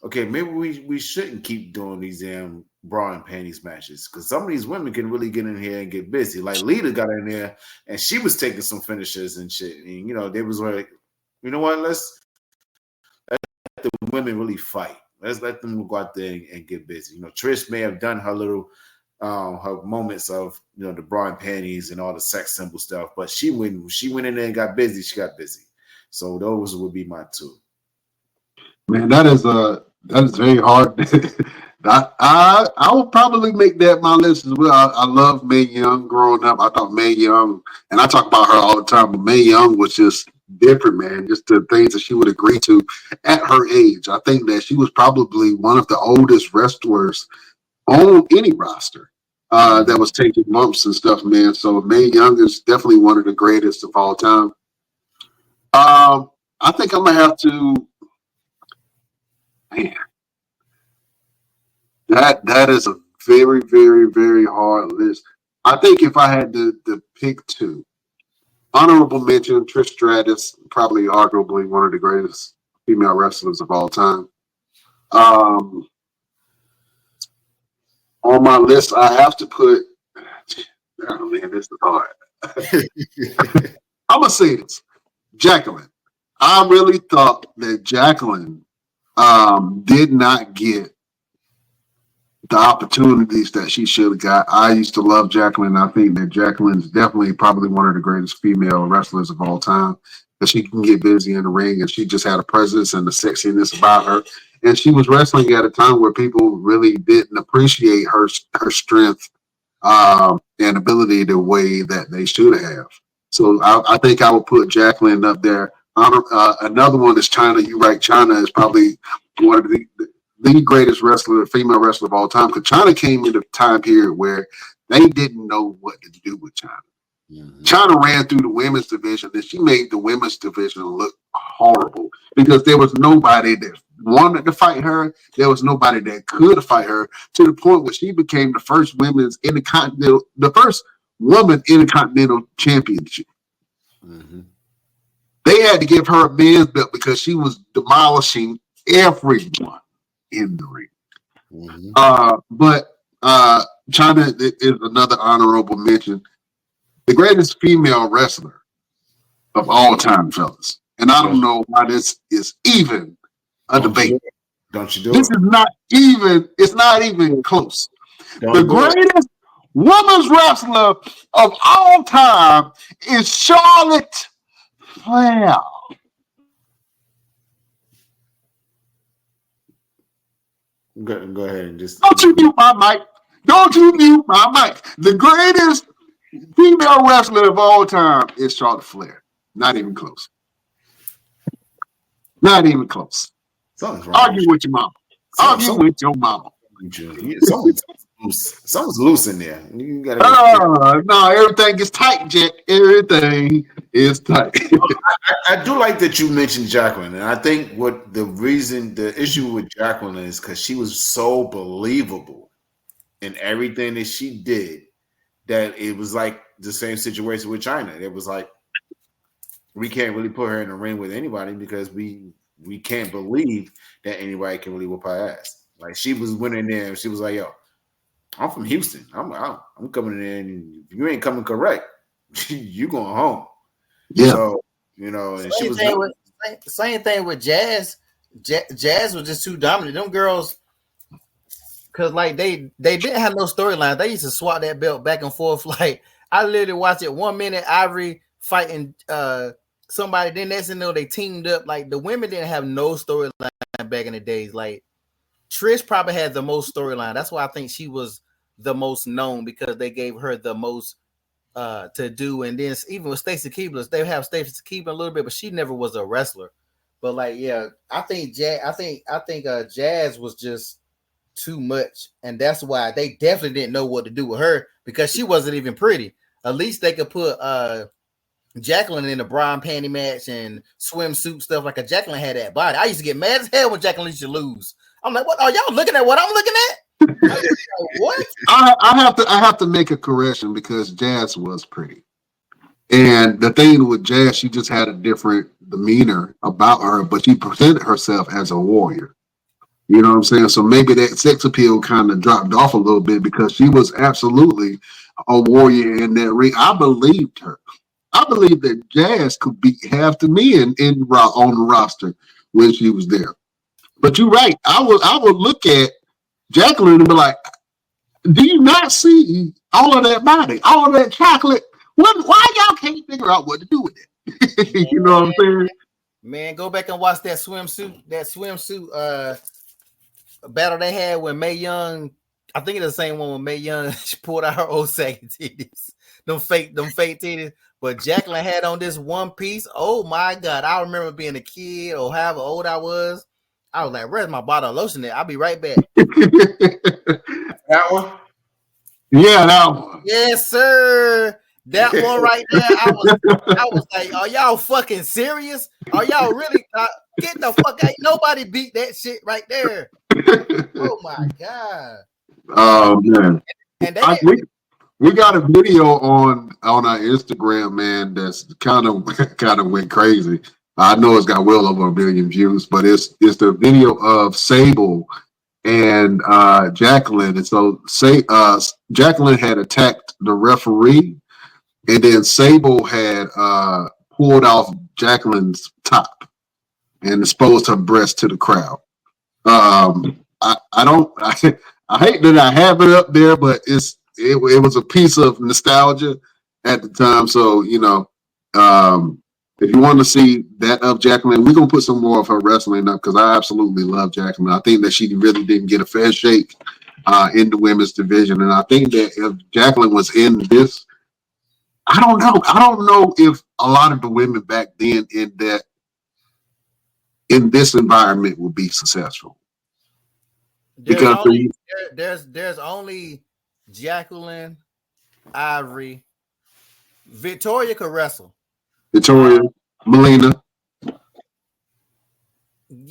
okay, maybe we shouldn't keep doing these damn bra and panties matches, because some of these women can really get in here and get busy. Like Lita got in there and she was taking some finishes and shit. And, they was like, you know what, let's let the women really fight. Let's let them go out there and get busy. Trish may have done her little her moments of the bra and panties and all the sex symbol stuff, but she went in there and got busy. She got busy. So those would be my 2. Man, that is very hard. I will probably make that my list as well. I love Mae Young growing up. I thought Mae Young, and I talk about her all the time, but Mae Young was just different, man. Just the things that she would agree to at her age. I think that she was probably one of the oldest wrestlers on any roster that was taking bumps and stuff, man. So Mae Young is definitely one of the greatest of all time. I think I'm gonna have to. Man, that is a very, very, very hard list. I think if I had to pick 2, honorable mention, Trish Stratus, probably arguably one of the greatest female wrestlers of all time. On my list, I have to put. Oh man, this is hard. I'm gonna say this, Jacqueline. I really thought that Jacqueline did not get the opportunities that she should have got. I used to love Jacqueline. I think that Jacqueline is definitely probably one of the greatest female wrestlers of all time, because she can get busy in the ring, and she just had a presence and the sexiness about her. And she was wrestling at a time where people really didn't appreciate her strength and ability the way that they should have. So I think I would put Jacqueline up there. Another one is China. You're right. China is probably one of the greatest female wrestler of all time, because China came in a time period where they didn't know what to do with China. Mm-hmm. China ran through the women's division, and she made the women's division look horrible, because there was nobody that wanted to fight her. There was nobody that could fight her, to the point where she became the first woman in the Continental Championship. Mm-hmm. They had to give her a men's belt because she was demolishing everyone in the ring. Mm-hmm. But China is another honorable mention. The greatest female wrestler of all time, fellas. And I don't know why this is even a debate. Don't you do this it? It's not even close. The greatest women's wrestler of all time is Charlotte Flair. Go ahead and just. Don't you mute my mic. Don't you mute my mic. The greatest female wrestler of all time is Charlotte Flair. Not even close. Not even close. Something's wrong. Argue with your mama. Argue with your mama. Something's loose in there. You gotta No, everything is tight, Jack. Everything is tight. I do like that you mentioned Jacqueline, and I think the issue with Jacqueline is because she was so believable in everything that she did that it was like the same situation with China. It was like we can't really put her in the ring with anybody because we can't believe that anybody can really whoop her ass. Like she was winning there, and she was like, "Yo, I'm from Houston. I'm coming in there, and if you ain't coming correct, you going home." Yeah. So and she was same thing with Jazz. Jazz was just too dominant. Them girls, because like they didn't have no storyline. They used to swap that belt back and forth. Like I literally watched it 1 minute, Ivory fighting somebody, then next thing you know they teamed up. Like the women didn't have no storyline back in the days. Like Trish probably had the most storyline. That's why I think she was the most known because they gave her the most to do. And then even with Stacey Keibler, they have Stacey Keibler a little bit, but she never was a wrestler. But like, yeah, I think Jazz was just too much, and that's why they definitely didn't know what to do with her because she wasn't even pretty. At least they could put Jacqueline in a bra and panty match and swimsuit stuff. Like a Jacqueline had that body. I used to get mad as hell when Jacqueline used to lose. I'm like, what are y'all looking at? What I'm looking at? Like, what? I have to make a correction because Jazz was pretty. And the thing with Jazz, she just had a different demeanor about her, but she presented herself as a warrior. You know what I'm saying? So maybe that sex appeal kind of dropped off a little bit because she was absolutely a warrior in that ring. I believed her. I believe that Jazz could beat half the men on the roster when she was there. But you're right. I would look at Jacqueline and be like, do you not see all of that body, all of that chocolate? Why y'all can't figure out what to do with it? You know what I'm saying? Man, go back and watch that swimsuit battle they had when Mae Young. I think it's the same one when Mae Young pulled out her old saggy titties. Them fake titties. But Jacqueline had on this one piece. Oh my God. I remember being a kid or however old I was. I was like, where's my bottle of lotion at? I'll be right back. That one? Yeah, that one. Yes, sir. That one right there. I was like, are y'all fucking serious? Are y'all really get the fuck out? Nobody beat that shit right there. Oh my God. Oh man. And we got a video on our Instagram, man, that's kind of went crazy. I know it's got well over 1 million views, but it's the video of Sable and Jacqueline. And so Jacqueline had attacked the referee, and then Sable had pulled off Jacqueline's top and exposed her breast to the crowd. I hate that I have it up there, but it was a piece of nostalgia at the time. So if you want to see that of Jacqueline, we're gonna put some more of her wrestling up because I absolutely love Jacqueline. I think that she really didn't get a fair shake in the women's division, and I think that if Jacqueline was in this, I don't know if a lot of the women back then in this environment would be successful. There's only Jacqueline, Ivory, Victoria could wrestle. Victoria, Melina.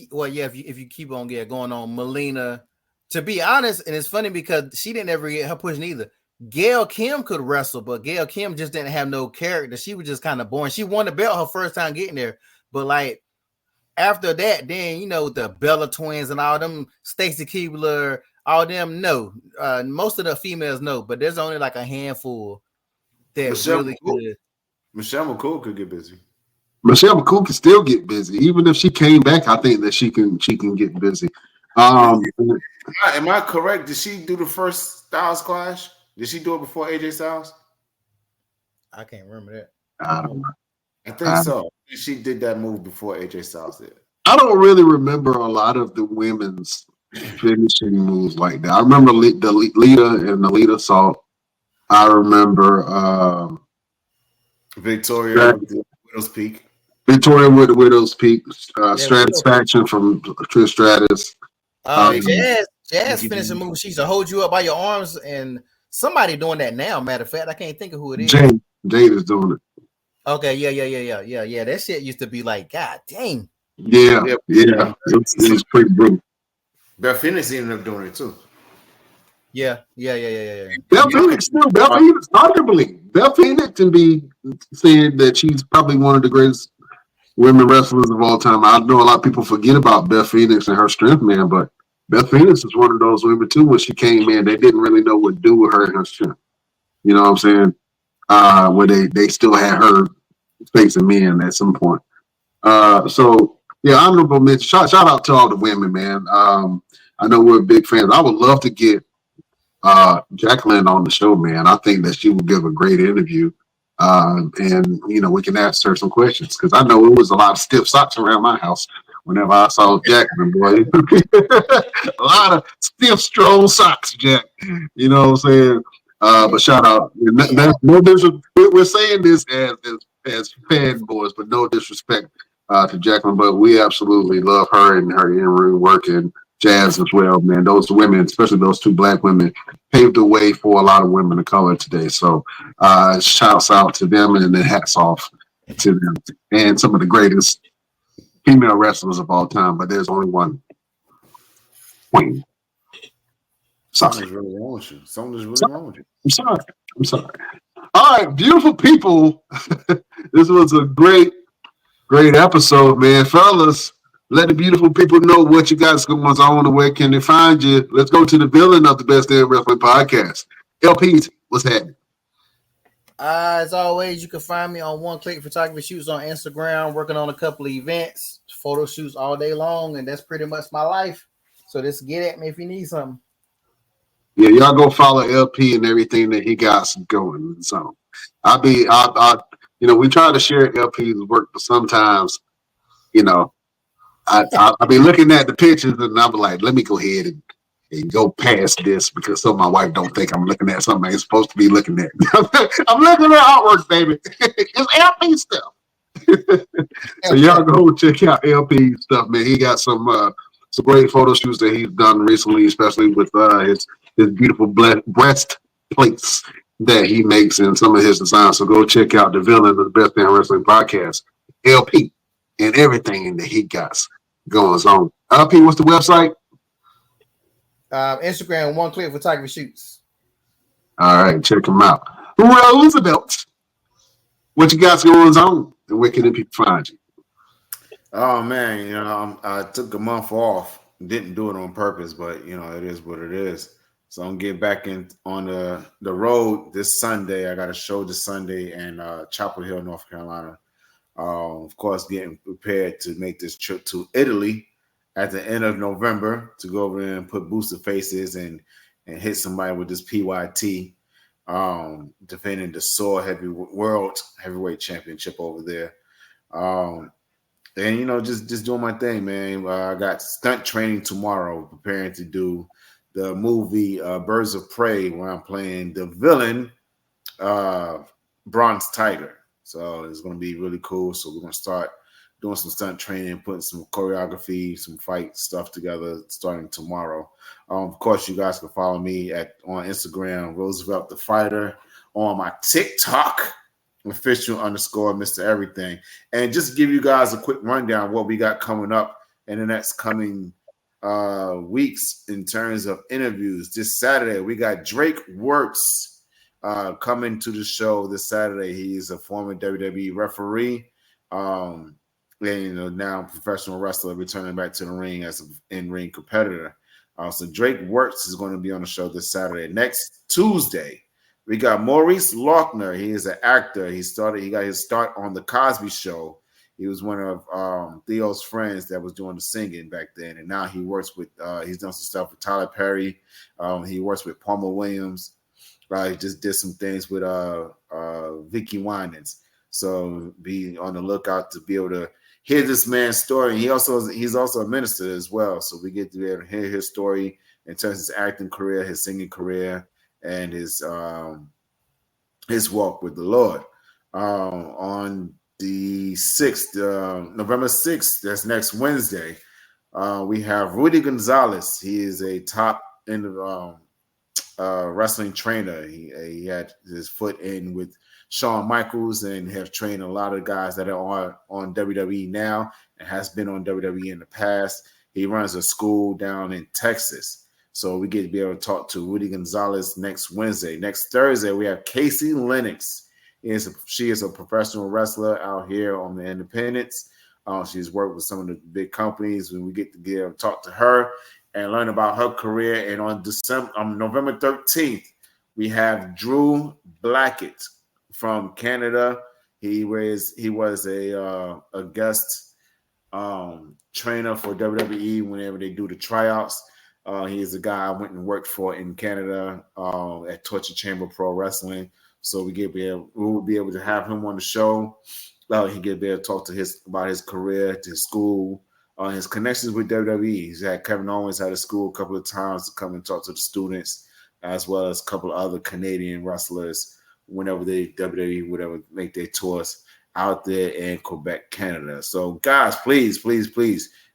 Well, yeah, if you keep on going on, Melina. To be honest, and it's funny because she didn't ever get her push neither. Gail Kim could wrestle, but Gail Kim just didn't have no character. She was just kind of boring. She won the belt her first time getting there, but like after that, then the Bella twins and all them, Stacey Keibler, all them. No, most of the females no, but there's only like a handful that really good. Michelle McCool could get busy. Michelle McCool can still get busy, even if she came back. I think that she can get busy. Am I correct? Did she do the first Styles Clash? Did she do it before AJ Styles? I can't remember that. I don't know. I think so. She did that move before AJ Styles did. I don't really remember a lot of the women's finishing moves like that. I remember the Lita and the Lita Salt. I remember Victoria with the Widow's Peak. Victoria with the Widow's Peak. Stratisfaction from Trish Stratus. Jazz finished a movie. She used to hold you up by your arms, and somebody doing that now. Matter of fact, I can't think of who it is. Jade is doing it. Okay, yeah. That shit used to be like, God dang. Yeah. It's pretty brutal. Beth Phoenix ended up doing it too. Yeah. Beth Phoenix, arguably, Beth Phoenix can be said that she's probably one of the greatest women wrestlers of all time. I know a lot of people forget about Beth Phoenix and her strength, man, but Beth Phoenix is one of those women too. When she came in, they didn't really know what to do with her and her strength. You know what I'm saying? Where they still had her facing men at some point. So yeah, honorable mention. Shout out to all the women, man. I know we're big fans. I would love to get Jacqueline on the show, man. I think that she would give a great interview. And we can ask her some questions because I know it was a lot of stiff socks around my house whenever I saw Jacqueline, boy. A lot of stiff, strong socks, Jack. You know what I'm saying? But shout out. No disrespect. We're saying this as fanboys, but no disrespect to Jacqueline. But we absolutely love her and her in-ring work and Jazz as well, man. Those women, especially those two black women, paved the way for a lot of women of color today. So shouts out to them and then hats off to them. And some of the greatest female wrestlers of all time, but there's only one queen. Something's really wrong with you. Something's really wrong with you. I'm sorry. All right, beautiful people. This was a great episode, man. Fellas, let the beautiful people know what you guys going on and where can they find you. Let's go to the villain of the Best Damn Wrestling Podcast. LPs, what's happening? As always, you can find me on One Click Photography Shoots on Instagram, working on a couple of events, photo shoots all day long, and that's pretty much my life. So just get at me if you need something. Yeah, y'all go follow LP and everything that he got going. So we try to share LP's work, but sometimes, I'll be looking at the pictures and I'll be like, let me go ahead and go past this because so my wife don't think I'm looking at something I ain't supposed to be looking at. I'm looking at artwork, baby. It's LP stuff. So y'all go check out LP stuff, man. He got some great photo shoots that he's done recently, especially with his beautiful breast plates that he makes in some of his designs. So go check out the villain of the Best Damn Wrestling Podcast, LP, and everything that he got going on. LP, what's the website? Instagram, One Click Photography Shoots. All right, check him out. Roosevelt, what you got going on, and where can the people find you? Oh man, I took a month off. Didn't do it on purpose, but it is what it is. So I'm getting back on the road this Sunday. I got a show this Sunday in Chapel Hill, North Carolina. Of course, getting prepared to make this trip to Italy at the end of November to go over there and put booster faces and hit somebody with this PYT, defending the World Heavyweight Championship over there. And just doing my thing, man. I got stunt training tomorrow, preparing to do the movie Birds of Prey, where I'm playing the villain, Bronze Tiger. So it's going to be really cool. So we're going to start doing some stunt training, putting some choreography, some fight stuff together starting tomorrow. Of course, you guys can follow me on Instagram, Roosevelt the Fighter, on my TikTok, official_Mr. Everything. And just to give you guys a quick rundown of what we got coming up in the next coming weeks in terms of interviews. This Saturday, we got Drake Wirtz coming to the show this Saturday. He's a former WWE referee, and now professional wrestler, returning back to the ring as an in-ring competitor. So Drake Wirtz is going to be on the show this Saturday. Next Tuesday, we got Maurice Lochner. He is an actor. He got his start on the Cosby Show. He was one of Theo's friends that was doing the singing back then, and now he works with. He's done some stuff with Tyler Perry. He works with Palmer Williams. He just did some things with Vicky Winans. So be on the lookout to be able to hear this man's story. And he's also a minister as well. So we get to be able to hear his story in terms of his acting career, his singing career, and his walk with the Lord. On the 6th, November 6th, that's next Wednesday, We have Rudy Gonzalez. He is a top end of wrestling trainer. He had his foot in with Shawn Michaels and have trained a lot of guys that are on WWE now and has been on WWE in the past. He runs a school down in Texas. So we get to be able to talk to Rudy Gonzalez next Wednesday. Next Thursday, we have Casey Lennox. She is a professional wrestler out here on the independents. She's worked with some of the big companies. When we get to talk to her and learn about her career. And on November 13th, we have Drew Blackett from Canada. He was a guest trainer for WWE whenever they do the tryouts. He is a guy I went and worked for in Canada at Torture Chamber Pro Wrestling. So we will be able to have him on the show. He get be able to talk to about his career, to his school, his connections with WWE. He's had Kevin Owens at his school a couple of times to come and talk to the students, as well as a couple of other Canadian wrestlers whenever WWE would ever make their tours out there in Quebec, Canada. So guys, please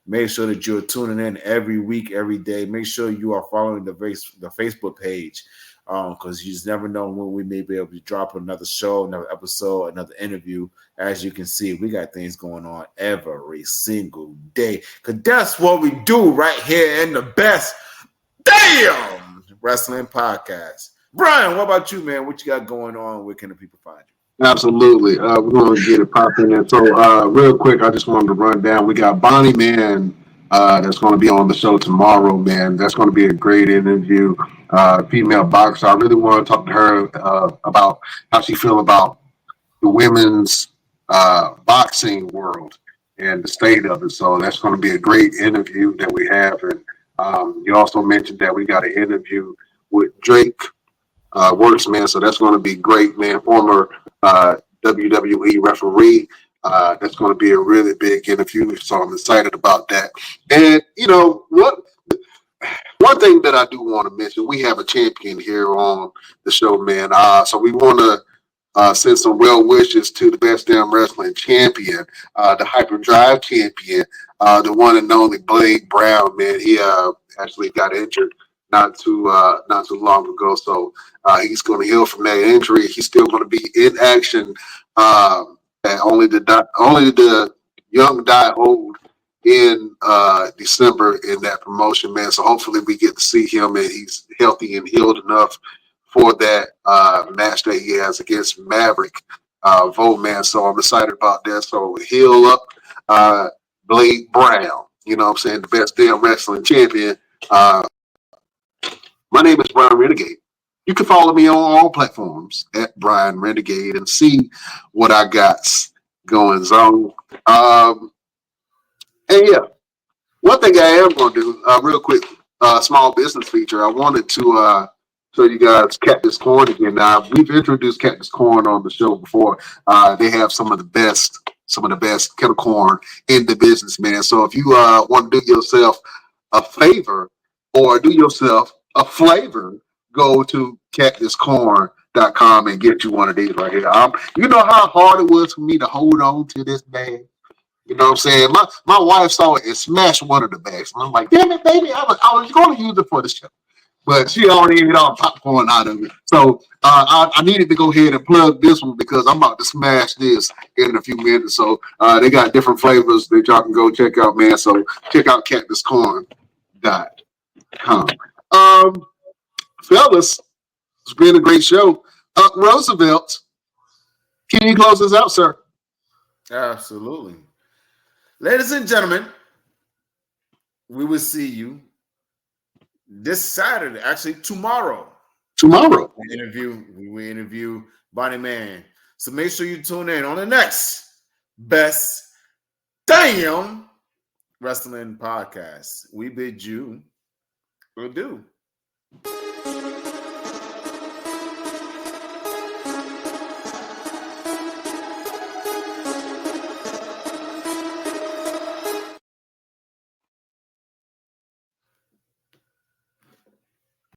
make sure that you're tuning in every week, every day. Make sure you are following the Facebook page, because you just never know when we may be able to drop another show, another episode, another interview. As you can see, we got things going on every single day, because that's what we do right here in the Best Damn Wrestling Podcast. Brian, what about you, man? What you got going on? Where can the people find you? Absolutely. We're going to get it popping in. So real quick, I just wanted to run down. We got Bonnie, man, that's going to be on the show tomorrow, man. That's going to be a great interview. Female boxer. I really want to talk to her about how she feel about the women's boxing world and the state of it. So that's going to be a great interview that we have. And you also mentioned that we got an interview with Drake Works, man. So that's going to be great, man. Former WWE referee. That's going to be a really big interview. So I'm excited about that. And you know what? One thing that I do want to mention, we have a champion here on the show, man. So we want to send some well wishes to the Best Damn Wrestling champion, the Hyperdrive champion, the one and only Blade Brown, man. He actually got injured not too long ago, so he's going to heal from that injury. He's still going to be in action. And only the young die old in December in that promotion, man. So hopefully we get to see him and he's healthy and healed enough for that match that he has against Maverick Vote, man. So I'm excited about that. So heal up Blade Brown, you know what I'm saying, the Best Damn Wrestling champion. My name is Brian Renegade. You can follow me on all platforms at Brian Renegade and see what I got going on. And yeah, one thing I am going to do, real quick, small business feature. I wanted to show you guys Cactus Corn again. Now, we've introduced Cactus Corn on the show before. They have some of the best kettle corn in the business, man. So if you want to do yourself a favor or do yourself a flavor, go to cactuscorn.com and get you one of these right here. You know how hard it was for me to hold on to this bag? You know what I'm saying? My wife saw it and smashed one of the bags. And I'm like, damn it, baby, I was going to use it for the show. But she already ate all popcorn out of it. So I needed to go ahead and plug this one because I'm about to smash this in a few minutes. So they got different flavors that y'all can go check out, man. So check out cactuscorn.com. Fellas, it's been a great show. Roosevelt, can you close us out, sir? Absolutely. Ladies and gentlemen, we will see you this Saturday, actually tomorrow. Tomorrow. We will interview Bonnie Man. So make sure you tune in on the next Best Damn Wrestling Podcast. We bid you adieu.